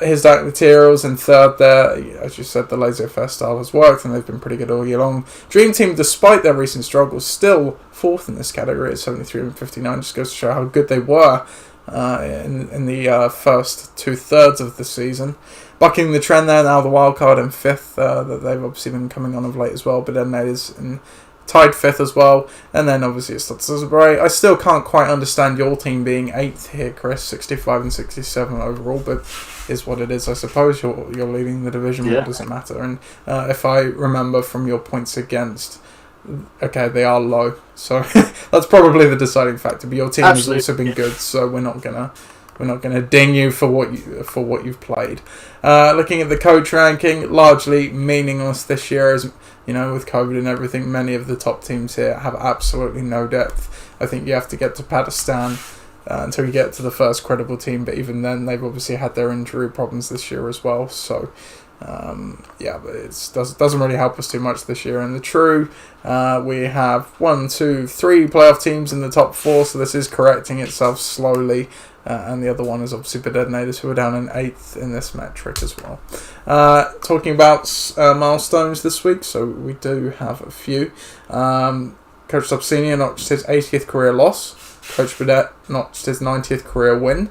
His Dank Materials in third there. As you said, the laissez-faire style has worked and they've been pretty good all year long. Dream Team, despite their recent struggles, still fourth in this category at 73-59. Just goes to show how good they were in the first 2/3 of the season. Bucking the Trend there, now the wild card in fifth. That they've obviously been coming on of late as well, but then that is tied fifth as well. And then obviously it's Stubbs. I still can't quite understand your team being 8th here, Chris. 65 and 67 overall, but is what it is, I suppose. You're leading the division. What does it matter? And if I remember from your points against, okay, they are low, so that's probably the deciding factor. But your team has also been good, so we're not gonna ding you for what you've played. Looking at the coach ranking, largely meaningless this year, as with COVID and everything. Many of the top teams here have absolutely no depth. I think you have to get to Pakistan until you get to the first credible team, but even then, they've obviously had their injury problems this year as well. So. But it doesn't really help us too much this year. And the True, we have 1, 2, 3 playoff teams in the top 4, so this is correcting itself slowly. And the other one is obviously Bedednators, who are down in 8th in this metric as well. Talking about milestones this week, so we do have a few. Coach Stubbs Senior notched his 80th career loss. Coach Bedett notched his 90th career win.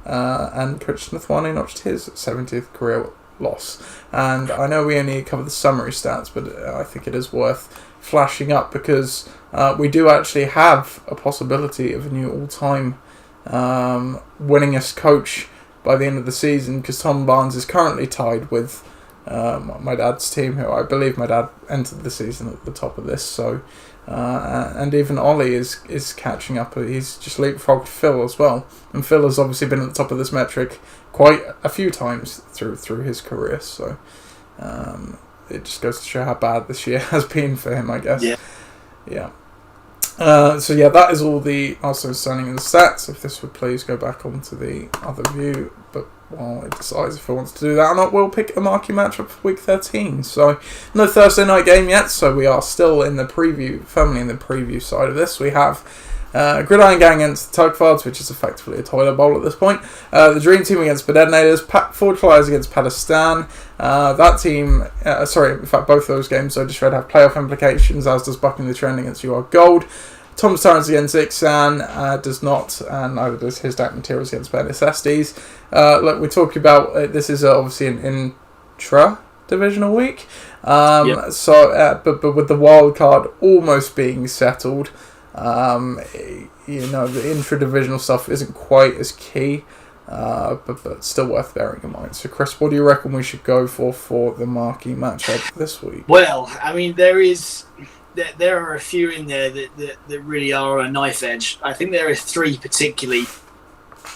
And Coach Naithan notched his 70th career loss. And I know we only cover the summary stats, but I think it is worth flashing up because we do actually have a possibility of a new all-time winningest coach by the end of the season, because Tom Barnes is currently tied with my dad's team, who I believe my dad entered the season at the top of this. So and even Ollie is catching up. He's just leapfrogged Phil as well, and Phil has obviously been at the top of this metric quite a few times through his career. So it just goes to show how bad this year has been for him, I guess. Yeah. So yeah, that is all the Arsenal signing and the stats. If this would please go back onto the other view, but while it decides if it wants to do that or not, we'll pick a marquee matchup for week 13. So no Thursday night game yet, so we are still in the preview, firmly in the preview side of this. We have Gridiron Gang against the Tugfards, which is effectively a toilet bowl at this point. The Dream Team against the Detonators. Forge Flyers against Pakistan. That team, in fact, both those games I just read have playoff implications, as does Bucking the Trend against UR Gold. Tom's Tyrants against Ixan does not, and neither does his Dark Materials against Bandit Estes. Look, we're talking about this is obviously an intra-divisional week. So, but with the wild card almost being settled, the intra-divisional stuff isn't quite as key, but still worth bearing in mind. So, Chris, what do you reckon we should go for the marquee matchup this week? Well, I mean, there are a few in there that really are on a knife edge. I think there are three particularly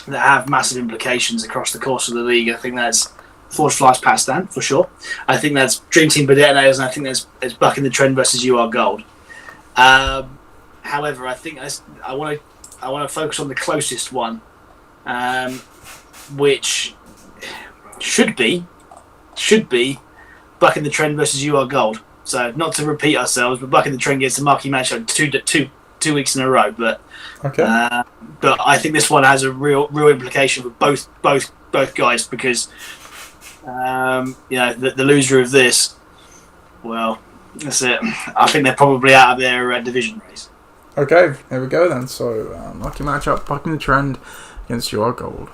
that have massive implications across the course of the league. I think that's Forge Flyers Pakistan, for sure. I think that's Dream Team Detonators, and I think there's Bucking the Trend versus UR Gold. However, I think I want to focus on the closest one, which should be Bucking the Trend versus UR Gold. So, not to repeat ourselves, but Bucking the Trend gets a marquee matchup two weeks in a row. But okay. But I think this one has a real implication for both guys, because the loser of this, well, that's it. I think they're probably out of their division race. Okay, there we go then. So, marquee matchup: Bucking the Trend against UR Gold.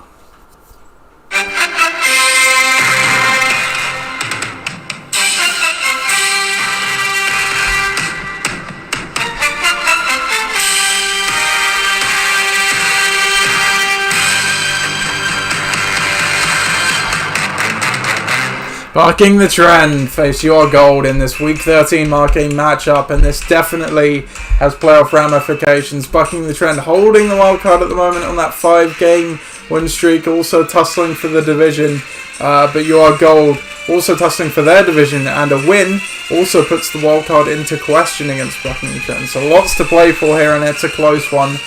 Bucking the Trend face UR Gold in this Week 13 marquee matchup, and this definitely has playoff ramifications. Bucking the Trend holding the wild card at the moment on that 5-game win streak, also tussling for the division, but UR Gold also tussling for their division, and a win also puts the wild card into question against Bucking the Trend. So lots to play for here, and it's a close one.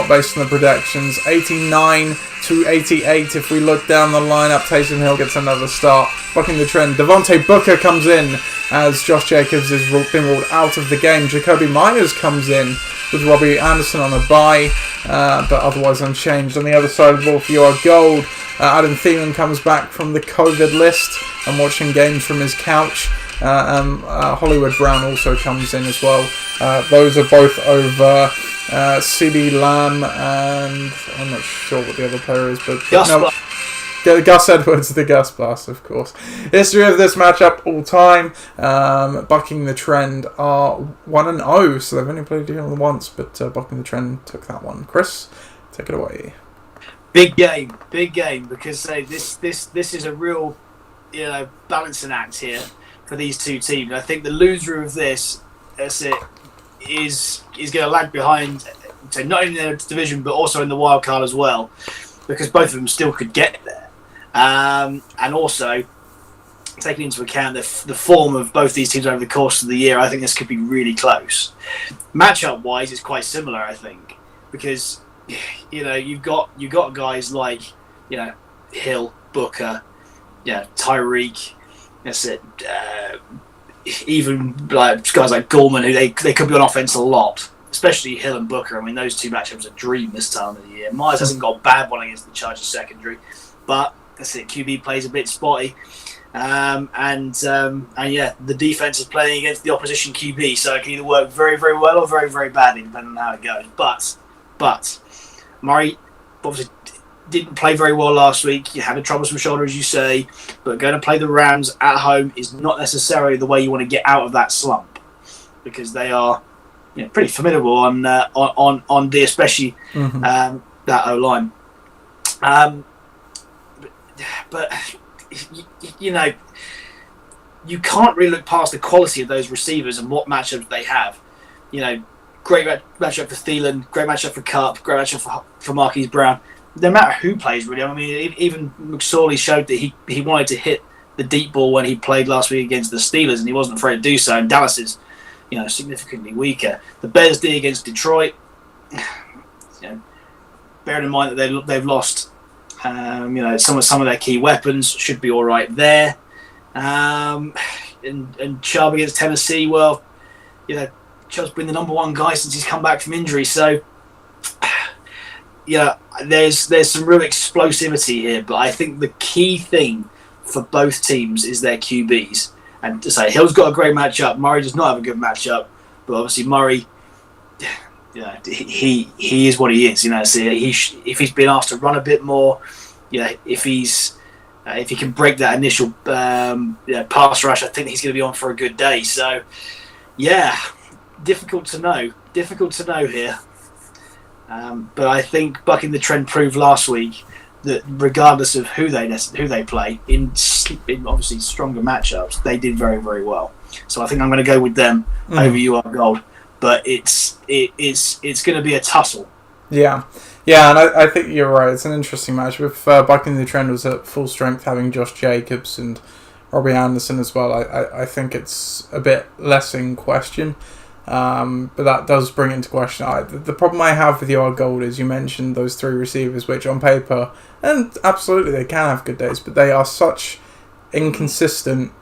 Based on the predictions, 89 to 88. If we look down the lineup, Taysom Hill gets another start. Bucking the Trend. Devontae Booker comes in as Josh Jacobs has been ruled out of the game. Jacoby Myers comes in with Robbie Anderson on a bye, but otherwise unchanged. On the other side of the ball for UR Gold, Adam Thielen comes back from the COVID list and watching games from his couch. Hollywood Brown also comes in as well. Those are both over CD Lamb, and I'm not sure what the other player is, but Gus Edwards, the Gus Blast, of course. History of this matchup all time. Bucking the Trend are 1-0, so they've only played each other once, but Bucking the Trend took that one. Chris, take it away. Big game, because this is a real balancing act here for these two teams. I think the loser of this, is going to lag behind, so not in the division but also in the wild card as well, because both of them still could get there. And also, taking into account the form of both these teams over the course of the year, I think this could be really close. Matchup wise, it's quite similar, I think, because you've got guys like Hill, Booker, Tyreek. That's it. Even like guys like Gorman, who they could be on offense a lot, especially Hill and Booker. I mean, those two matchups are a dream this time of the year. Myers hasn't got a bad one against the Chargers secondary, but that's it. QB plays a bit spotty, and the defense is playing against the opposition QB, so it can either work very, very well or very, very badly, depending on how it goes. But Murray obviously didn't play very well last week. He had a troublesome shoulder, as you say, but going to play the Rams at home is not necessarily the way you want to get out of that slump, because they are pretty formidable on D, especially that O-line. But you can't really look past the quality of those receivers and what matchups they have. Great matchup for Thielen, great matchup for Cup, great matchup for Marquise Brown. no matter who plays, really. I mean, even McSorley showed that he wanted to hit the deep ball when he played last week against the Steelers, and he wasn't afraid to do so. And Dallas is, significantly weaker. The Bears D against Detroit, bearing in mind that they've lost, some of their key weapons, should be all right there. And Chubb against Tennessee, well, Chubb's been the number one guy since he's come back from injury, so there's some real explosivity here. But I think the key thing for both teams is their QBs. And to say Hill's got a great matchup, Murray does not have a good matchup, but obviously Murray, he is what he is. So if he's been asked to run a bit more, if he can break that initial pass rush, I think he's going to be on for a good day. So, difficult to know here. But I think bucking the trend proved last week that regardless of who they play in obviously stronger matchups, they did very, very well. So I think I'm going to go with them over UR Gold. But it's going to be a tussle. Yeah, and I think you're right. It's an interesting match. If bucking the trend was at full strength, having Josh Jacobs and Robbie Anderson as well, I think it's a bit less in question. But that does bring into question. The problem I have with UR Gold is you mentioned those three receivers, which on paper, and absolutely they can have good days, but they are such inconsistent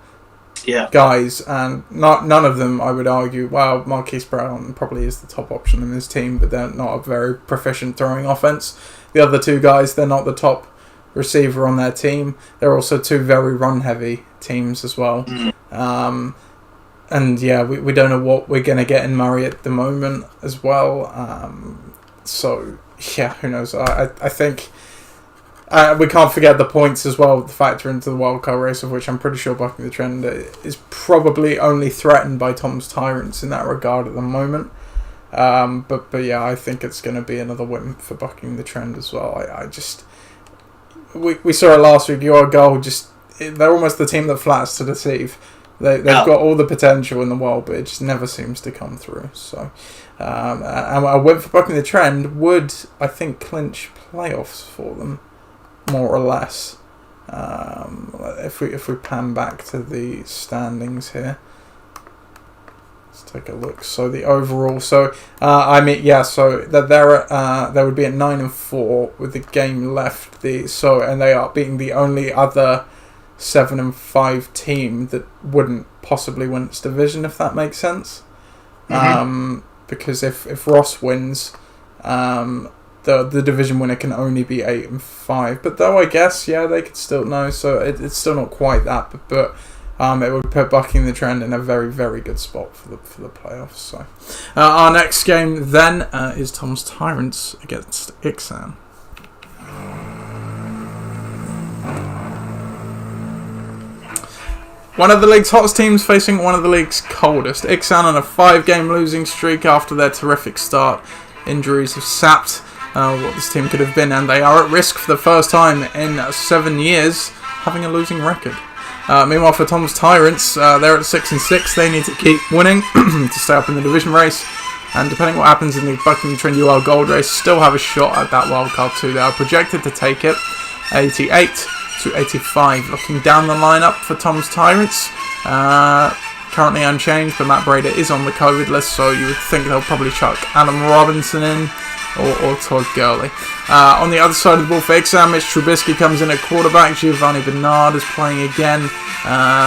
guys, and none of them, I would argue, well, Marquise Brown probably is the top option in this team, but they're not a very proficient throwing offense. The other two guys, they're not the top receiver on their team. They're also two very run-heavy teams as well. And we don't know what we're going to get in Murray at the moment as well. Who knows? I think we can't forget the points as well, the factor into the wildcard race, of which I'm pretty sure bucking the trend is probably only threatened by Tom's Tyrants in that regard at the moment. But I think it's going to be another win for bucking the trend as well. We saw it last week. UR Gold, they're almost the team that flats to deceive. They've got all the potential in the world, but it just never seems to come through. So, and a win for bucking the trend would, I think, clinch playoffs for them, more or less. If we pan back to the standings here, let's take a look. So the overall, so that they would be at 9-4 with the game left. And they are being the only other 7-5 team that wouldn't possibly win its division, if that makes sense. Because if Ross wins, the division winner can only be 8-5. But though I guess they could still know. So it's still not quite that. But it would put bucking the trend in a very, very good spot for the playoffs. So our next game then is Tom's Tyrants against Ixan. One of the league's hottest teams facing one of the league's coldest. Ixan on a 5-game losing streak after their terrific start. Injuries have sapped what this team could have been, and they are at risk for the first time in 7 years having a losing record. Meanwhile, for Tom's Tyrants, they're at 6-6. They need to keep winning to stay up in the division race. And depending what happens in the bucking the trend UR Gold race, still have a shot at that wildcard too. They are projected to take it 88-85. Looking down the lineup for Tom's Tyrants, currently unchanged, but Matt Brader is on the COVID list, so you would think they'll probably chuck Adam Robinson in or Todd Gurley. On the other side of the ball for Ixan, Mitch Trubisky comes in at quarterback. Giovanni Bernard is playing again.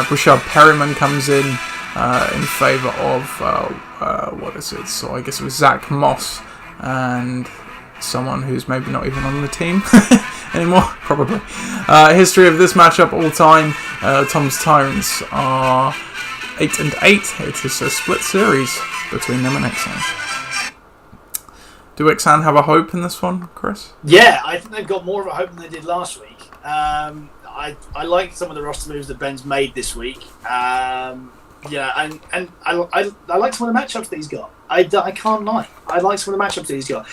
Brashad Perryman comes in favour of So I guess it was Zach Moss and someone who's maybe not even on the team anymore, probably. History of this matchup all time, Tom's Tyrants are 8-8. It is a split series between them and Ixan. Do Ixan have a hope in this one, Chris? Yeah, I think they've got more of a hope than they did last week. I like some of the roster moves that Ben's made this week. And I like some of the matchups that he's got. I can't lie. I like some of the matchups that he's got.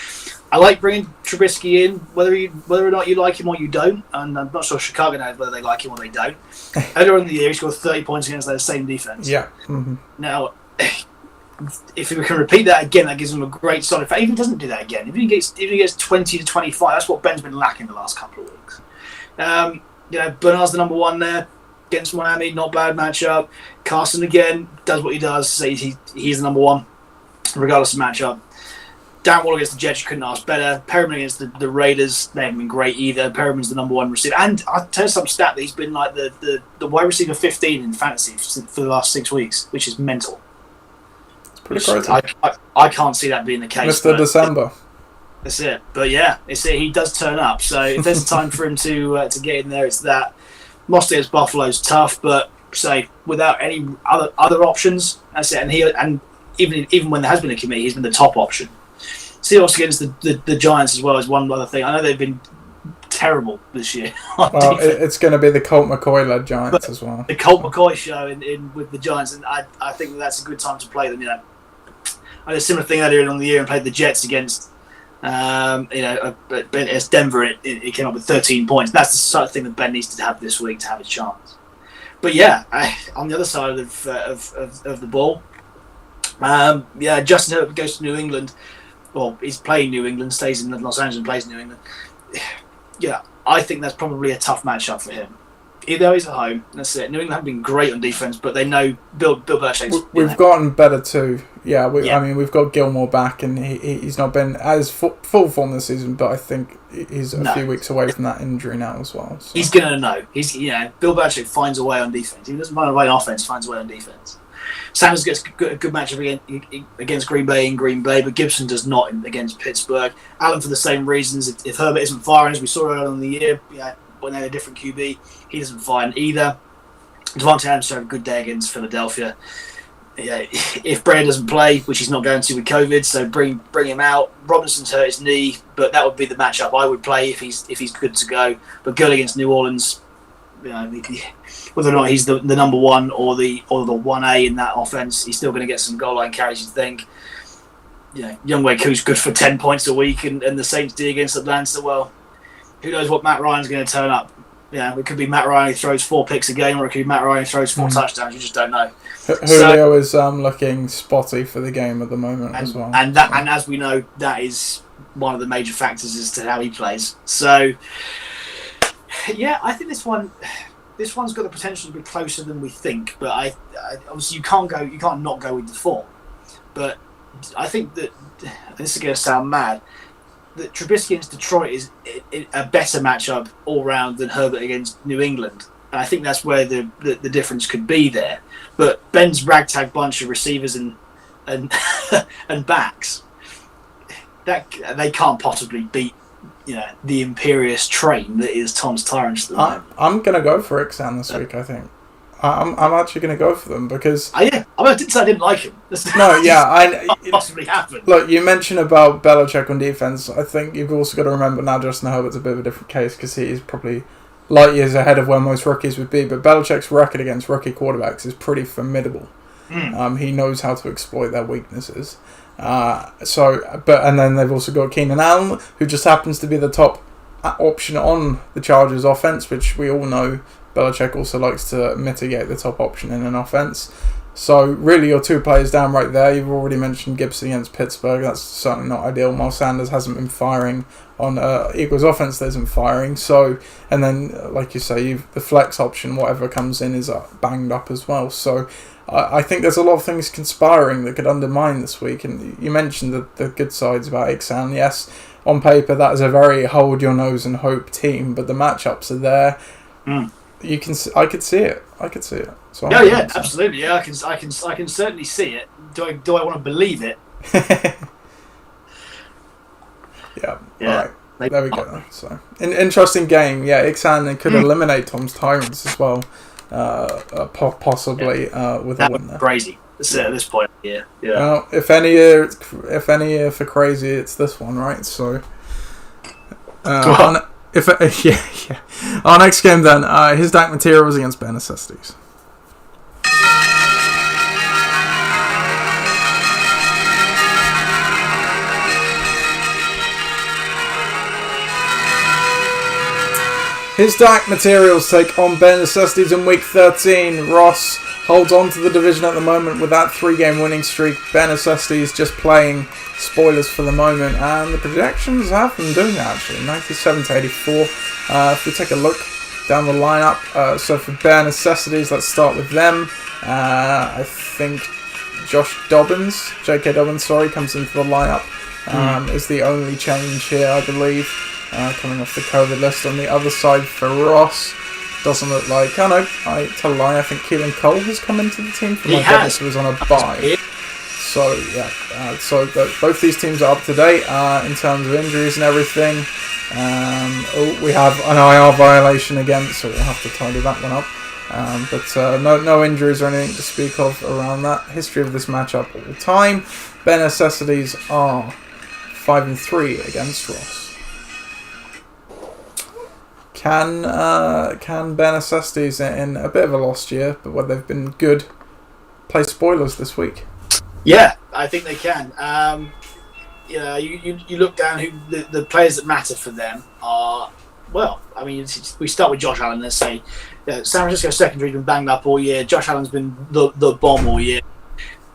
I like bringing Trubisky in, whether or not you like him or you don't, and I'm not sure Chicago knows whether they like him or they don't. Earlier in the year, he scored 30 points against their same defense. Yeah. Mm-hmm. Now, if we can repeat that again, that gives him a great solid. Even if he doesn't do that again, if he gets 20 to 25, that's what Ben's been lacking the last couple of weeks. Bernard's the number one there against Miami, not bad matchup. Carson again does what he does. So he's the number one, regardless of matchup. Darren Waller against the Jets, you couldn't ask better. Perriman against the Raiders, they haven't been great either. Perriman's the number one receiver. And I'll tell you some stat that he's been like the wide receiver 15 in fantasy for the last 6 weeks, which is mental. It's pretty crazy. I can't see that being the case. Mr. December. That's it. But yeah, he does turn up. So if there's time for him to get in there, it's that. Mostly against Buffalo's tough, but say without any other options, that's it. And even when there has been a committee, he's been the top option. Seahawks against the Giants as well is one other thing. I know they've been terrible this year. Well, it's going to be the Colt McCoy-led Giants as well. The Colt McCoy show in with the Giants, and I think that's a good time to play them. I had a similar thing earlier on the year and played the Jets against as Denver. It came up with 13 points. That's the sort of thing that Ben needs to have this week to have a chance. But yeah, on the other side of the ball, Justin Herbert goes to New England. Well, he's playing New England, stays in Los Angeles and plays New England. Yeah, I think that's probably a tough matchup for him. Either he's at home, that's it. New England haven't been great on defense, but they know Bill Belichick's... We've gotten better too. I mean, we've got Gilmore back, and he's not been as full form this season, but I think he's a few weeks away from that injury now as well. So. He's going to know. Bill Belichick finds a way on defense. He doesn't find a way on offense, finds a way on defense. Sanders gets a good matchup against Green Bay in Green Bay, but Gibson does not against Pittsburgh. Allen for the same reasons. If Herbert isn't firing, as we saw earlier in the year, when they had a different QB, he doesn't fire either. Devontae Adams had a good day against Philadelphia. If Brady doesn't play, which he's not going to with COVID, so bring him out. Robinson's hurt his knee, but that would be the matchup I would play if he's good to go. But Gurley against New Orleans, whether or not he's the number one or the 1A in that offense, he's still going to get some goal line carries, you think. Younghoe Koo's good for 10 points a week, and the Saints D against Atlanta. Well, who knows what Matt Ryan's going to turn up. It could be Matt Ryan who throws 4 picks a game, or it could be Matt Ryan who throws 4 touchdowns. You just don't know. Julio is looking spotty for the game at the moment as well. And as we know, that is one of the major factors as to how he plays. So, yeah, I think this one's got the potential to be closer than we think. But I obviously you can't not go with the form. But I think that this is going to sound mad. That Trubisky against Detroit is a better matchup all round than Herbert against New England. And I think that's where the difference could be there. But Ben's ragtag bunch of receivers and backs, that they can't possibly beat the imperious train that is Tom's Tyrants at the moment. I'm going to go for Ixan this week, I think. I'm actually going to go for them because... I didn't say I didn't like him. It possibly happened. Look, you mentioned about Belichick on defense. I think you've also got to remember now Justin Herbert's a bit of a different case because he is probably light years ahead of where most rookies would be. But Belichick's record against rookie quarterbacks is pretty formidable. He knows how to exploit their weaknesses. And then they've also got Keenan Allen, who just happens to be the top option on the Chargers offense, which we all know Belichick also likes to mitigate the top option in an offense. So really your 2 players down right there. You've already mentioned Gibson against Pittsburgh. That's certainly not ideal. Miles Sanders hasn't been firing on Eagles offense that isn't firing. So, and then like you say, the flex option, whatever comes in, is banged up as well. So I think there's a lot of things conspiring that could undermine this week. And you mentioned the good sides about Ixan. Yes, on paper that is a very hold your nose and hope team, but the matchups are there. I could see it. So absolutely. Yeah, I can certainly see it. Do I want to believe it? Yeah. All right. There we go. So, an interesting game. Yeah, Ixan could eliminate Tom's Tyrants as well, possibly with a win there. Crazy. At this point, yeah. Well, if any are for crazy, it's this one, right? So, Our next game then, his DAC material was against Bare Necessities. His Dark Materials take on Bare Necessities in Week 13. Ross holds on to the division at the moment with that 3-game winning streak. Bare Necessities just playing spoilers for the moment, and the projections have them doing that actually, 97 to 84. If we take a look down the lineup, so for Bare Necessities, let's start with them. I think J.K. Dobbins, comes into the lineup. Is the only change here, I believe, coming off the COVID list. On the other side for Ross, doesn't look like... Oh no, I tell a lie, I think Keelan Cole has come into the team. For my goodness, he was on a bye. So, yeah, both these teams are up to date in terms of injuries and everything. We have an IR violation again, so we'll have to tidy that one up. But no injuries or anything to speak of around that. History of this matchup all the time. Bare Necessities are 5-3 against Ross. Can Bare Necessities, in a bit of a lost year, but where they've been good, play spoilers this week? Yeah, I think they can. You look down who the players that matter for them are. Well, I mean, we start with Josh Allen. Let's say San Francisco secondary's been banged up all year. Josh Allen's been the bomb all year.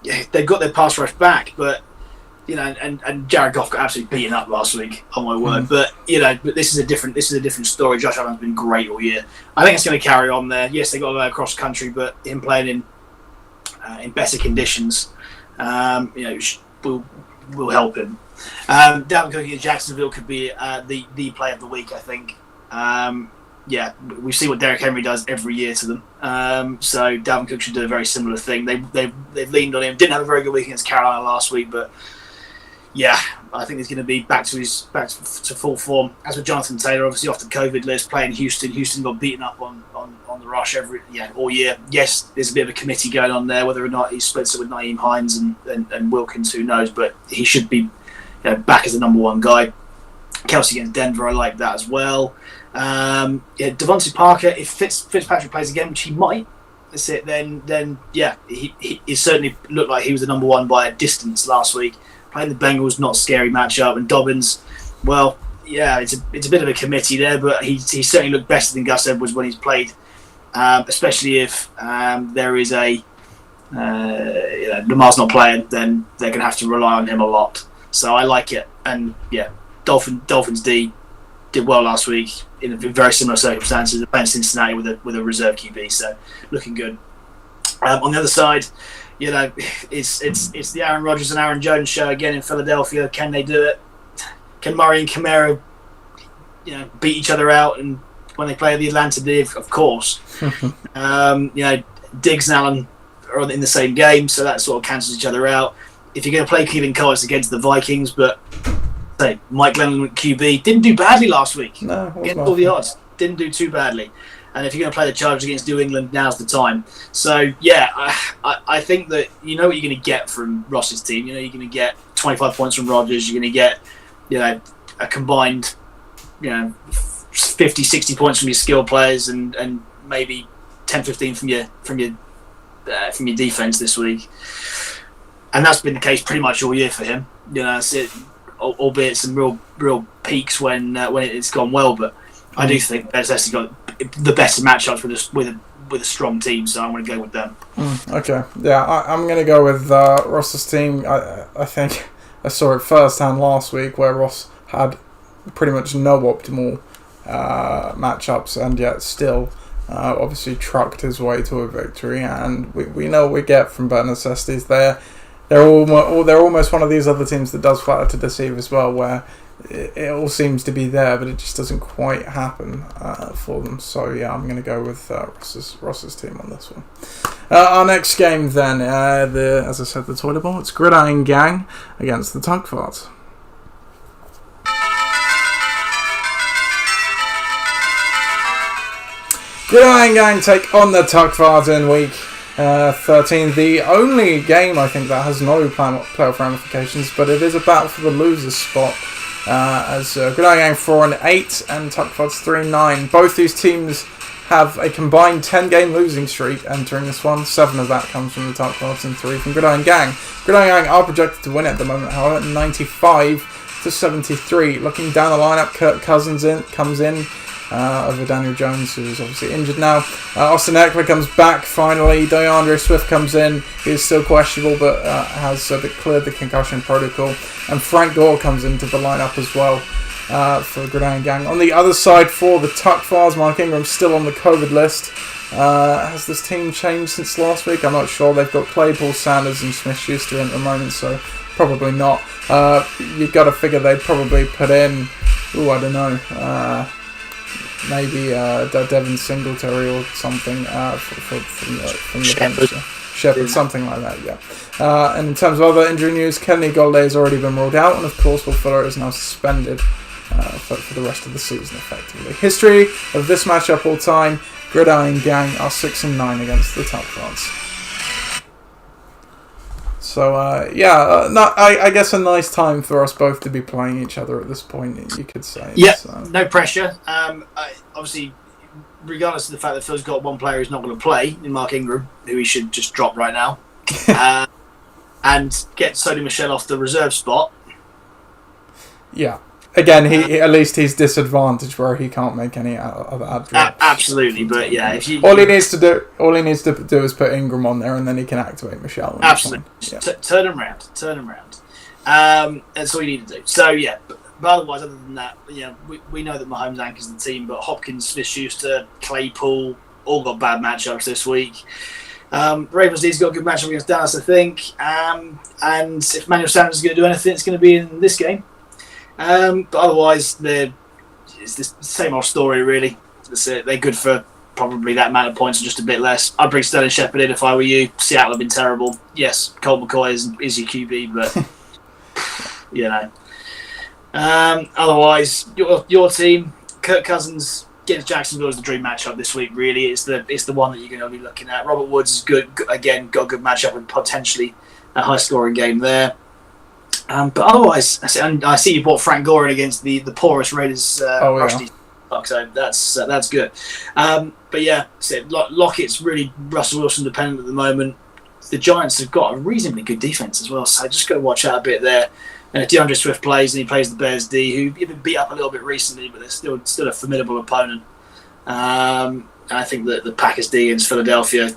Yeah, they've got their pass rush back, but and Jared Goff got absolutely beaten up last week. On my word, but this is a different story. Josh Allen's been great all year. I think it's going to carry on there. Yes, they got to go across country, but him playing in better conditions, will help him. Dalvin Cook against Jacksonville could be the play of the week, I think. We see what Derrick Henry does every year to them. So Dalvin Cook should do a very similar thing. They've leaned on him. Didn't have a very good week against Carolina last week, but yeah, I think he's going to be back to full form. As with Jonathan Taylor, obviously off the COVID list, playing Houston. Houston got beaten up on the rush all year. Yes, there's a bit of a committee going on there. Whether or not he splits it with Nyheim Hines and Wilkins, who knows? But he should be back as the number one guy. Kelsey against Denver, I like that as well. Devontae Parker, if Fitzpatrick plays again, which he might, that's it. Then he certainly looked like he was the number one by a distance last week. Playing the Bengals, not a scary matchup, and Dobbins, well, yeah, it's a bit of a committee there, but he certainly looked better than Gus Edwards when he's played, especially if there is Lamar's not playing, then they're going to have to rely on him a lot. So I like it, and yeah, Dolphins D did well last week in very similar circumstances. They're playing Cincinnati with a reserve QB, so looking good. On the other side, it's the Aaron Rodgers and Aaron Jones show again in Philadelphia. Can they do it? Can Murray and Kamara, beat each other out? And when they play the Atlanta D, of course, Diggs and Allen are in the same game, so that sort of cancels each other out. If you're going to play Keelan Cole, it's against the Vikings, but Mike Glennon QB didn't do badly last week. No, against all the odds, didn't do too badly. And if you're going to play the Chargers against New England, now's the time. So yeah, I think that what you're going to get from Ross's team. You're going to get 25 points from Rodgers. You're going to get a combined 50, 60 points from your skill players, and maybe 10, 15 from your defense this week. And that's been the case pretty much all year for him. Albeit some real peaks when it's gone well, but I do think Bears has got the better matchups with a strong team, so I'm going to go with them. Okay, yeah, I'm going to go with Ross's team. I think I saw it firsthand last week where Ross had pretty much no optimal matchups, and yet still obviously trucked his way to a victory. And we know what we get from Bare Necessities there. They're almost one of these other teams that does flatter to deceive as well, where it all seems to be there, but it just doesn't quite happen for them. So yeah, I'm going to go with Ross's team on this one. Our next game then, as I said, the Toilet Bowl. It's Gridiron Gang against the Tugfarts. Gridiron Gang take on the Tugfarts in week 13, the only game I think that has no playoff ramifications, but it is a battle for the losers spot. As Gridiron Gang 4-8 and Tugfarts 3-9. Both these teams have a combined 10-game losing streak entering this one. 7 of that comes from the Tugfarts and 3 from Gridiron Gang. Gridiron Gang are projected to win at the moment, however, 95-73. Looking down the lineup, Kirk Cousins comes in. over Daniel Jones, who's obviously injured now. Austin Eckler comes back finally. DeAndre Swift comes in. He's still questionable, but has cleared the concussion protocol. And Frank Gore comes into the lineup as well for the Gridiron Gang. On the other side for the Tuck Files, Mark Ingram's still on the COVID list. Has this team changed since last week? I'm not sure. They've got Claypool, Sanders, and Smith-Schuster in at the moment, so probably not. You've got to figure they'd probably put in, I don't know, maybe Devin Singletary or something from the bench. Shepard, something like that, yeah. And in terms of other injury news, Kenny Golladay has already been ruled out, and of course Will Fuller is now suspended for the rest of the season, effectively. History of this matchup all time, Gridiron Gang are 6-9 against the Tuck Files. So, I guess a nice time for us both to be playing each other at this point, you could say. Yeah, no pressure. Obviously, regardless of the fact that Phil's got one player who's not going to play, in Mark Ingram, who he should just drop right now, and get Sony Michel off the reserve spot. Yeah. Again, he at least he's disadvantaged where he can't make any other ad drops. Absolutely, but yeah, if you all he needs to do is put Ingram on there, and then he can activate Michelle. Absolutely, yeah. Turn him around. That's all you need to do. So yeah, but otherwise, other than that, we know that Mahomes anchors the team, but Hopkins, Smith-Schuster, Claypool all got bad matchups this week. Ravens D's got a good matchup against Dallas, I think, and if Manuel Sanders is going to do anything, it's going to be in this game. But otherwise, it's the same old story, really. They're good for probably that amount of points or just a bit less. I'd bring Sterling Shepard in if I were you. Seattle have been terrible. Yes, Colt McCoy is your QB, but otherwise, your team, Kirk Cousins against Jacksonville is the dream matchup this week. Really, it's the one that you're going to be looking at. Robert Woods is good. Again, got a good matchup and potentially a high scoring game there. But otherwise, I see you bought Frank Gore in against the poorest Raiders rush defense, so that's good. But yeah, Lockett's really Russell Wilson dependent at the moment. The Giants have got a reasonably good defense as well, so just got to watch out a bit there. And if DeAndre Swift plays, and he plays the Bears D, who even beat up a little bit recently, but they're still a formidable opponent. I think that the Packers D against Philadelphia,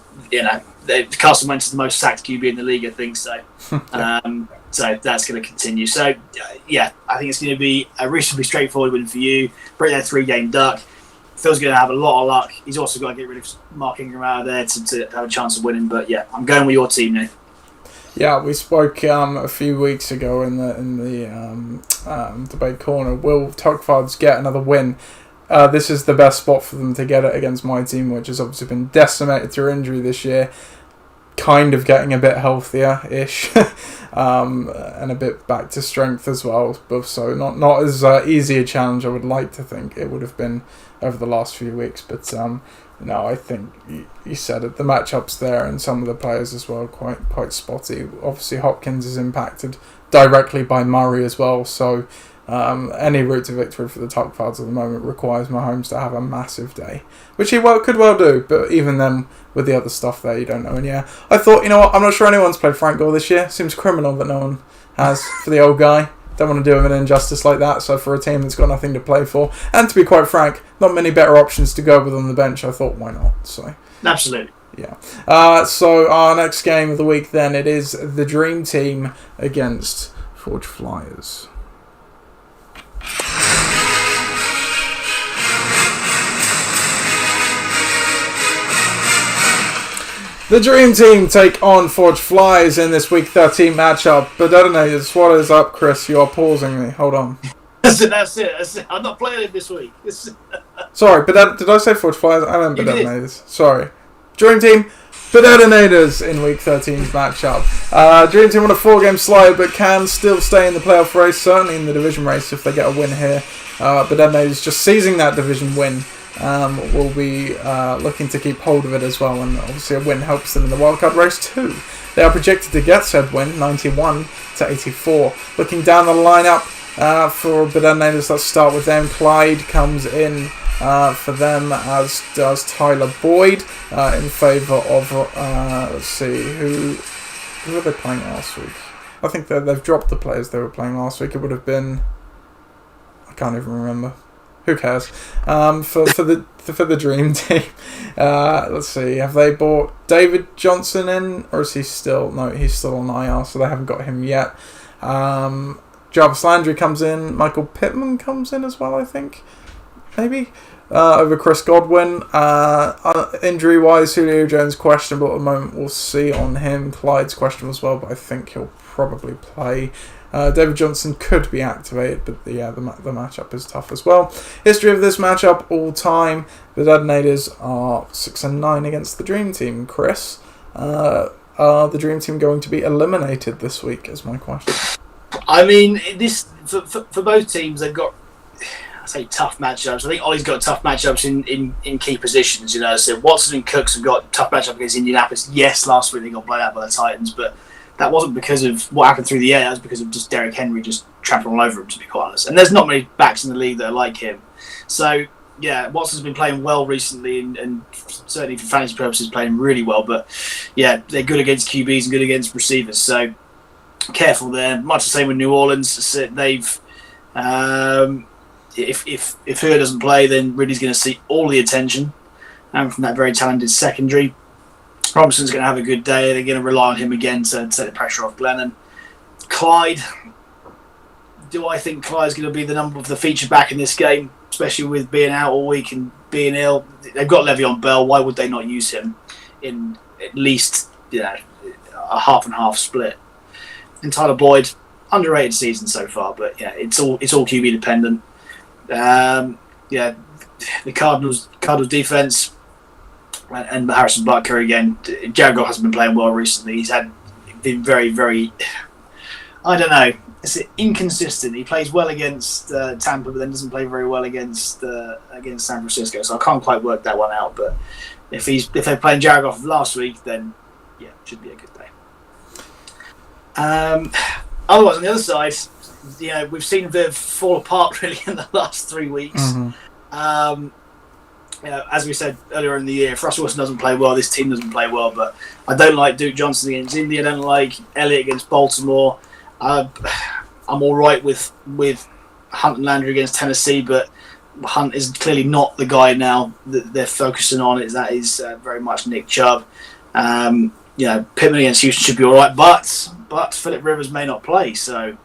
Carson Wentz is the most sacked QB in the league, I think so. So that's going to continue. So, yeah, I think it's going to be a reasonably straightforward win for you. Break that 3-game duck. Phil's going to have a lot of luck. He's also got to get rid of Mark Ingram out of there to have a chance of winning. But, yeah, I'm going with your team, Naithan. Yeah, we spoke a few weeks ago in the debate corner. Will Tuckfards get another win? This is the best spot for them to get it against my team, which has obviously been decimated through injury this year. Kind of getting a bit healthier-ish, and a bit back to strength as well. But so not as easy a challenge I would like to think it would have been over the last few weeks. But no, I think you said it. The matchups there and some of the players as well quite spotty. Obviously, Hopkins is impacted directly by Murray as well. So any route to victory for the Tuck Files at the moment requires Mahomes to have a massive day, which he could well do. But even then, with the other stuff there, you don't know. And yeah, I thought, I'm not sure anyone's played Frank Gore this year. Seems criminal that no one has for the old guy. Don't want to do him an injustice like that. So for a team that's got nothing to play for, and to be quite frank, not many better options to go with on the bench, I thought, why not? So absolutely. Yeah. So our next game of the week then, it is the Dream Team against Forge Flyers. The Dream Team take on Forge Flyers in this Week 13 matchup. But I don't know, what is up, Chris? You are pausing me. Hold on. That's it. I'm not playing it this week. Sorry, but did I say Forge Flyers? I meant Bedetonators. Sorry. Dream Team, Bedetonators in Week 13's matchup. Dream Team on a 4-game slide, but can still stay in the playoff race, certainly in the division race if they get a win here. Bedetonators just seizing that division win. Will be looking to keep hold of it as well, and obviously a win helps them in the wildcard race too. They are projected to get said win, 91-84. Looking down the lineup for Bedetonators, let's start with them. Clyde comes in for them, as does Tyler Boyd, in favour of, let's see, who were they playing last week? I think they've dropped the players they were playing last week. It would have been, I can't even remember. who cares? For the dream team, let's see. Have they brought David Johnson in, or is he still? No, he's still on IR, so they haven't got him yet. Jarvis Landry comes in. Michael Pittman comes in as well, I think. Maybe. Over Chris Godwin. Injury-wise, Julio Jones questionable at the moment. We'll see on him. Clyde's questionable as well, but I think he'll probably play. David Johnson could be activated, but the matchup is tough as well. History of this matchup all time. The Detonators are 6-9 against the Dream Team. Chris, are the Dream Team going to be eliminated this week? Is my question. I mean, this for both teams, they've got, I say, tough matchups. I think Ollie's got tough matchups in key positions. You know, so Watson and Cooks have got tough matchup against Indianapolis. Yes, last week they got blown out by the Titans, but that wasn't because of what happened through the air. That was because of just Derrick Henry just trampling all over him, to be quite honest. And there's not many backs in the league that are like him. So, yeah, Watson's been playing well recently and certainly for fantasy purposes playing really well. But, yeah, they're good against QBs and good against receivers. So, careful there. Much the same with New Orleans. They've... If Hur doesn't play, then Ridley's going to see all the attention from that very talented secondary. Robinson's going to have a good day. They're going to rely on him again to take the pressure off Glennon. Clyde, do I think Clyde's going to be the feature back in this game, especially with being out all week and being ill? They've got Le'Veon Bell. Why would they not use him in at least a half and half split? And Tyler Boyd, underrated season so far, but yeah, it's all QB dependent. The Cardinals defense and Harrison Butker again. Jared Goff hasn't been playing well recently. He's been very, very, I don't know, it's inconsistent. He plays well against Tampa, but then doesn't play very well against San Francisco. So I can't quite work that one out. But if they're playing Jared Goff last week, then yeah, should be a good day. Otherwise, on the other side, we've seen them fall apart really in the last 3 weeks. Mm-hmm. As we said earlier in the year, if Russell Wilson doesn't play well, this team doesn't play well. But I don't like Duke Johnson against Indy. I don't like Elliott against Baltimore. I'm all right with Hunt and Landry against Tennessee, but Hunt is clearly not the guy now that they're focusing on. That is very much Nick Chubb. Pittman against Houston should be all right, but Phillip Rivers may not play. So,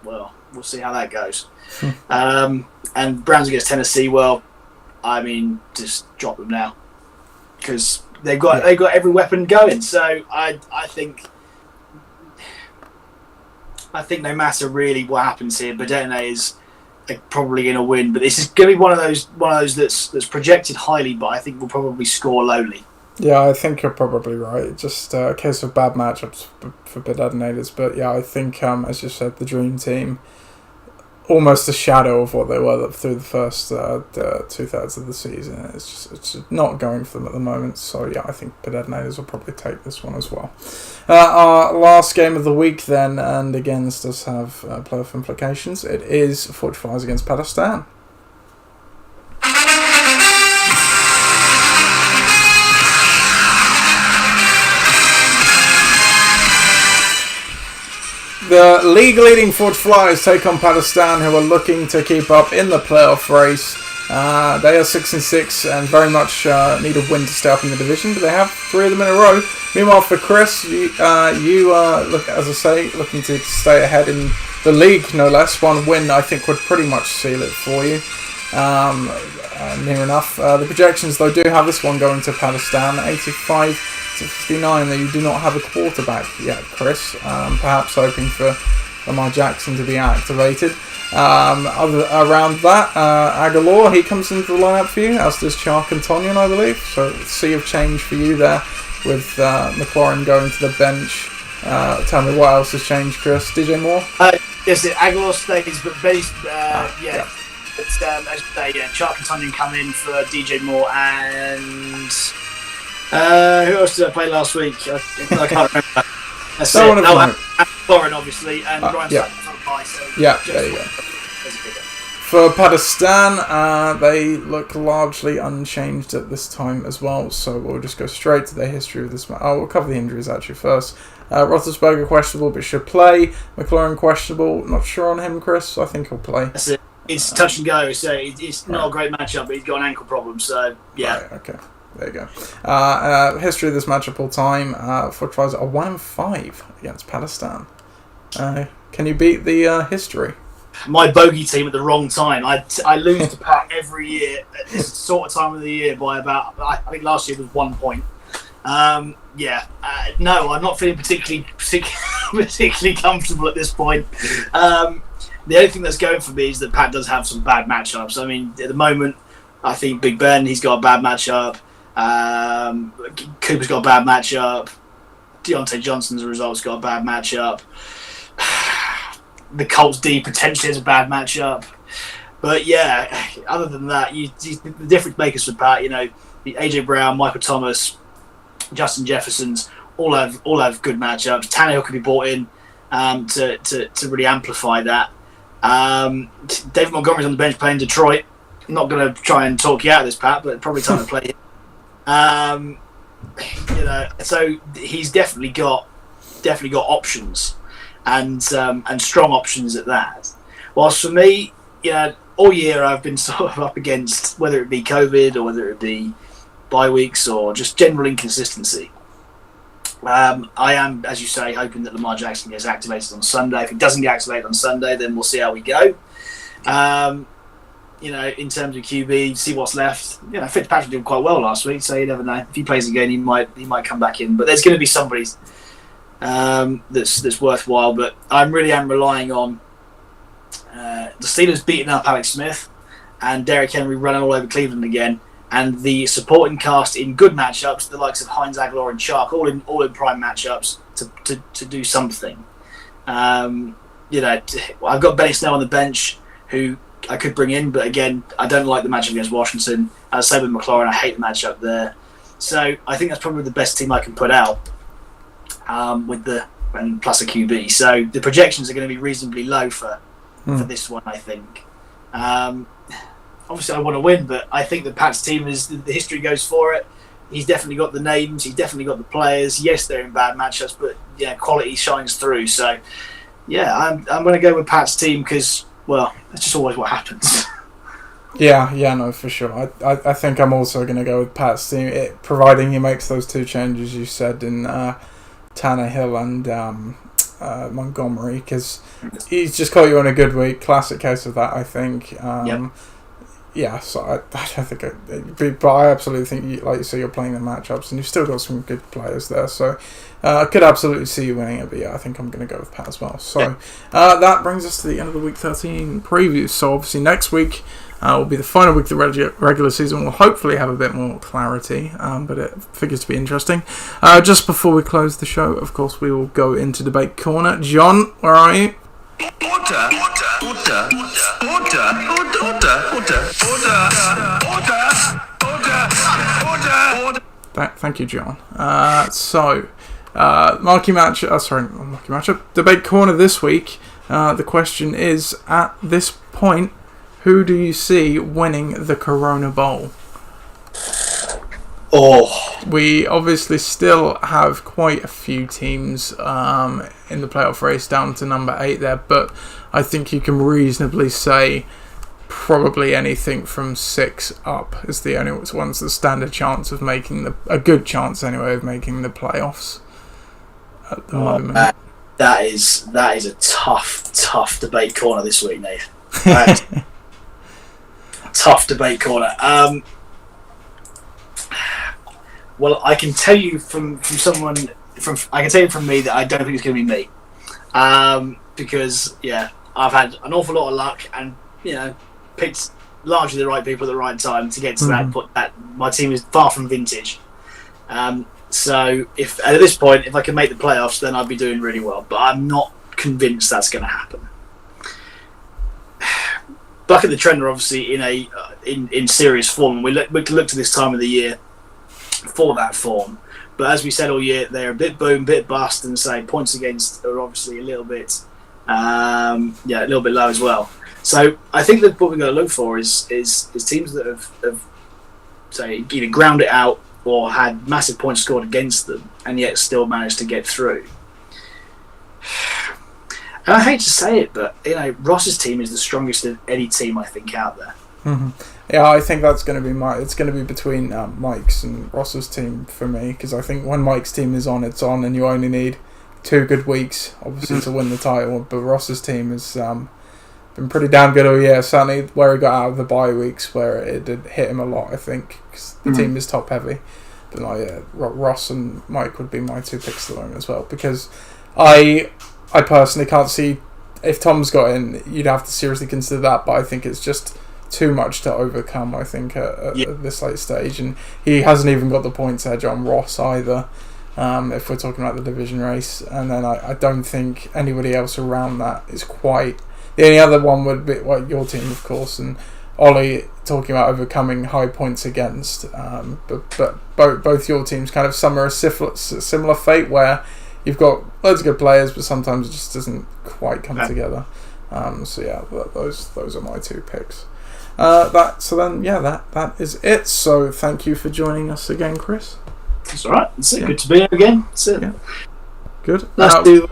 well, we'll see how that goes. And Browns against Tennessee, well, I mean, just drop them now because they've got every weapon going. So I think no matter really what happens here, Badene is probably going to win. But this is going to be one of those that's projected highly, but I think will probably score lowly. Yeah, I think you're probably right. Just a case of bad matchups for Badeniators. But yeah, I think as you said, the Dream Team, almost a shadow of what they were through the first 2/3 of the season. It's just not going for them at the moment. So yeah, I think the Detonators will probably take this one as well. Our last game of the week then, and again this does have playoff implications. It is 45ers against Pakistan. The league-leading Forge Flyers take on Pakistan, who are looking to keep up in the playoff race. They are 6-6 and very much need a win to stay up in the division, but they have 3 of them in a row. Meanwhile, for Chris, you look, as I say, looking to stay ahead in the league, no less. 1 win, I think, would pretty much seal it for you. Near enough. The projections, though, do have this one going to Pakistan, 85-59, that you do not have a quarterback yet, Chris. Perhaps hoping for Lamar Jackson to be activated. Around that, Aguilar, he comes into the lineup for you, as does Chark and Tonyan, I believe. So, sea of change for you there, with McLaurin going to the bench. Tell me what else has changed, Chris. DJ Moore? Yes, Aguilar stays, but Benny's, yeah. It's, as you say, Chark and Tonyan come in for DJ Moore and who else did I play last week? I can't remember. That's Lauren, obviously, and Ryan Sutton by. So yeah, there you go. For Pakistan, they look largely unchanged at this time as well, so we'll just go straight to their history of this match. We'll cover the injuries actually first. Roethlisberger questionable, but should play. McLaurin questionable. Not sure on him, Chris. I think he'll play. That's it. It's touch and go, so it's not a great matchup, but he's got an ankle problem, so yeah. Right, okay. There you go. History of this matchup all time. Foot Tries are 1-5 against Palestine. Can you beat the history? My bogey team at the wrong time. I lose to Pat every year at this sort of time of the year by about, I think last year was 1 point. No, I'm not feeling particularly comfortable at this point. The only thing that's going for me is that Pat does have some bad matchups. I mean, at the moment, I think Big Ben, he's got a bad matchup. Cooper's got a bad matchup. Deontay Johnson's a result's got a bad matchup. The Colts D potentially has a bad matchup. But yeah, other than that, the difference makers for Pat, the AJ Brown, Michael Thomas, Justin Jefferson's all have good matchups. Tannehill could be brought in to really amplify that. David Montgomery's on the bench playing Detroit. I'm not going to try and talk you out of this, Pat, but probably time to play him. So he's definitely got options, and strong options at that. Whilst for me, all year I've been sort of up against whether it be COVID or whether it be bye weeks or just general inconsistency. I am, as you say, hoping that Lamar Jackson gets activated on Sunday. If he doesn't get activated on Sunday, then we'll see how we go. In terms of QB, see what's left. Fitzpatrick did quite well last week, so you never know. If he plays again, he might come back in. But there's going to be somebody that's worthwhile. But I really am relying on the Steelers beating up Alex Smith and Derrick Henry running all over Cleveland again, and the supporting cast in good matchups, the likes of Hines, Aguilar, and Chark, all in prime matchups to do something. I've got Benny Snell on the bench, who I could bring in, but again, I don't like the matchup against Washington. As I say with McLaurin, I hate the matchup there. So I think that's probably the best team I can put out and plus a QB. So the projections are going to be reasonably low for this one, I think. Obviously, I want to win, but I think that Pat's team the history goes for it. He's definitely got the names. He's definitely got the players. Yes, they're in bad matchups, but quality shines through. So I'm going to go with Pat's team because, well, that's just always what happens. Yeah, no, for sure. I think I'm also going to go with Pat's team, providing he makes those two changes you said in Tannehill and Montgomery, because he's just caught you on a good week. Classic case of that, I think. Yep. Yeah, so I don't think but I absolutely think, like you say, you're playing the matchups, and you've still got some good players there. So I could absolutely see you winning it, but I think I'm going to go with Pat as well. So that brings us to the end of the Week 13 preview. So obviously next week will be the final week of the regular season. We'll hopefully have a bit more clarity, but it figures to be interesting. Just before we close the show, of course, we will go into Debate Corner. John, where are you? Thank you, John. Marquee matchup. Debate Corner this week. The question is, at this point, who do you see winning the Corona Bowl? We obviously still have quite a few teams in the playoff race down to number 8 there, but I think you can reasonably say probably anything from 6 up is the only ones that stand a chance of making a good chance anyway of making the playoffs at the moment. That is a tough debate corner this week, Naithan. Tough debate corner. Well, I can tell you from me that I don't think it's going to be me, because I've had an awful lot of luck and picked largely the right people at the right time to get to that. But my team is far from vintage. So if at this point, if I can make the playoffs, then I'd be doing really well. But I'm not convinced that's going to happen. Buck and the Trent are obviously in serious form, and we look to this time of the year for that form. But as we said all year, they're a bit boom, bit bust, and say points against are obviously a little bit low as well. So I think that what we're going to look for is teams that have say either ground it out or had massive points scored against them, and yet still managed to get through. And I hate to say it, but Ross's team is the strongest of any team I think out there. Mm-hmm. Yeah, I think that's going to be it's going to be between Mike's and Ross's team for me, because I think when Mike's team is on, it's on, and you only need 2 good weeks, obviously, to win the title. But Ross's team has been pretty damn good all year, certainly where he got out of the bye weeks, where it did hit him a lot, I think, because the team is top heavy. But Ross and Mike would be my 2 picks to win as well, because I personally can't see, if Tom's got in, you'd have to seriously consider that, but I think it's just too much to overcome, I think, at this late stage. And he hasn't even got the points edge on Ross either, if we're talking about the division race. And then I don't think anybody else around that is quite... The only other one would be your team, of course, and Ollie talking about overcoming high points against. But both your teams kind of suffer a similar fate, where you've got loads of good players, but sometimes it just doesn't quite come together. So yeah, those are my 2 picks. That is it. So thank you for joining us again, Chris. That's all right. That's it. Good to be here again. That's it. Yeah. Good. Nice to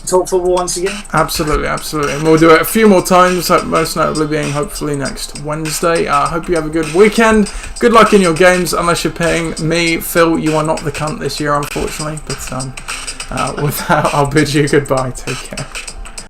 talk football once again. Absolutely. And we'll do it a few more times, most notably being hopefully next Wednesday. I hope you have a good weekend. Good luck in your games, unless you're paying me. Phil, you are not the cunt this year, unfortunately. But with that, I'll bid you goodbye. Take care.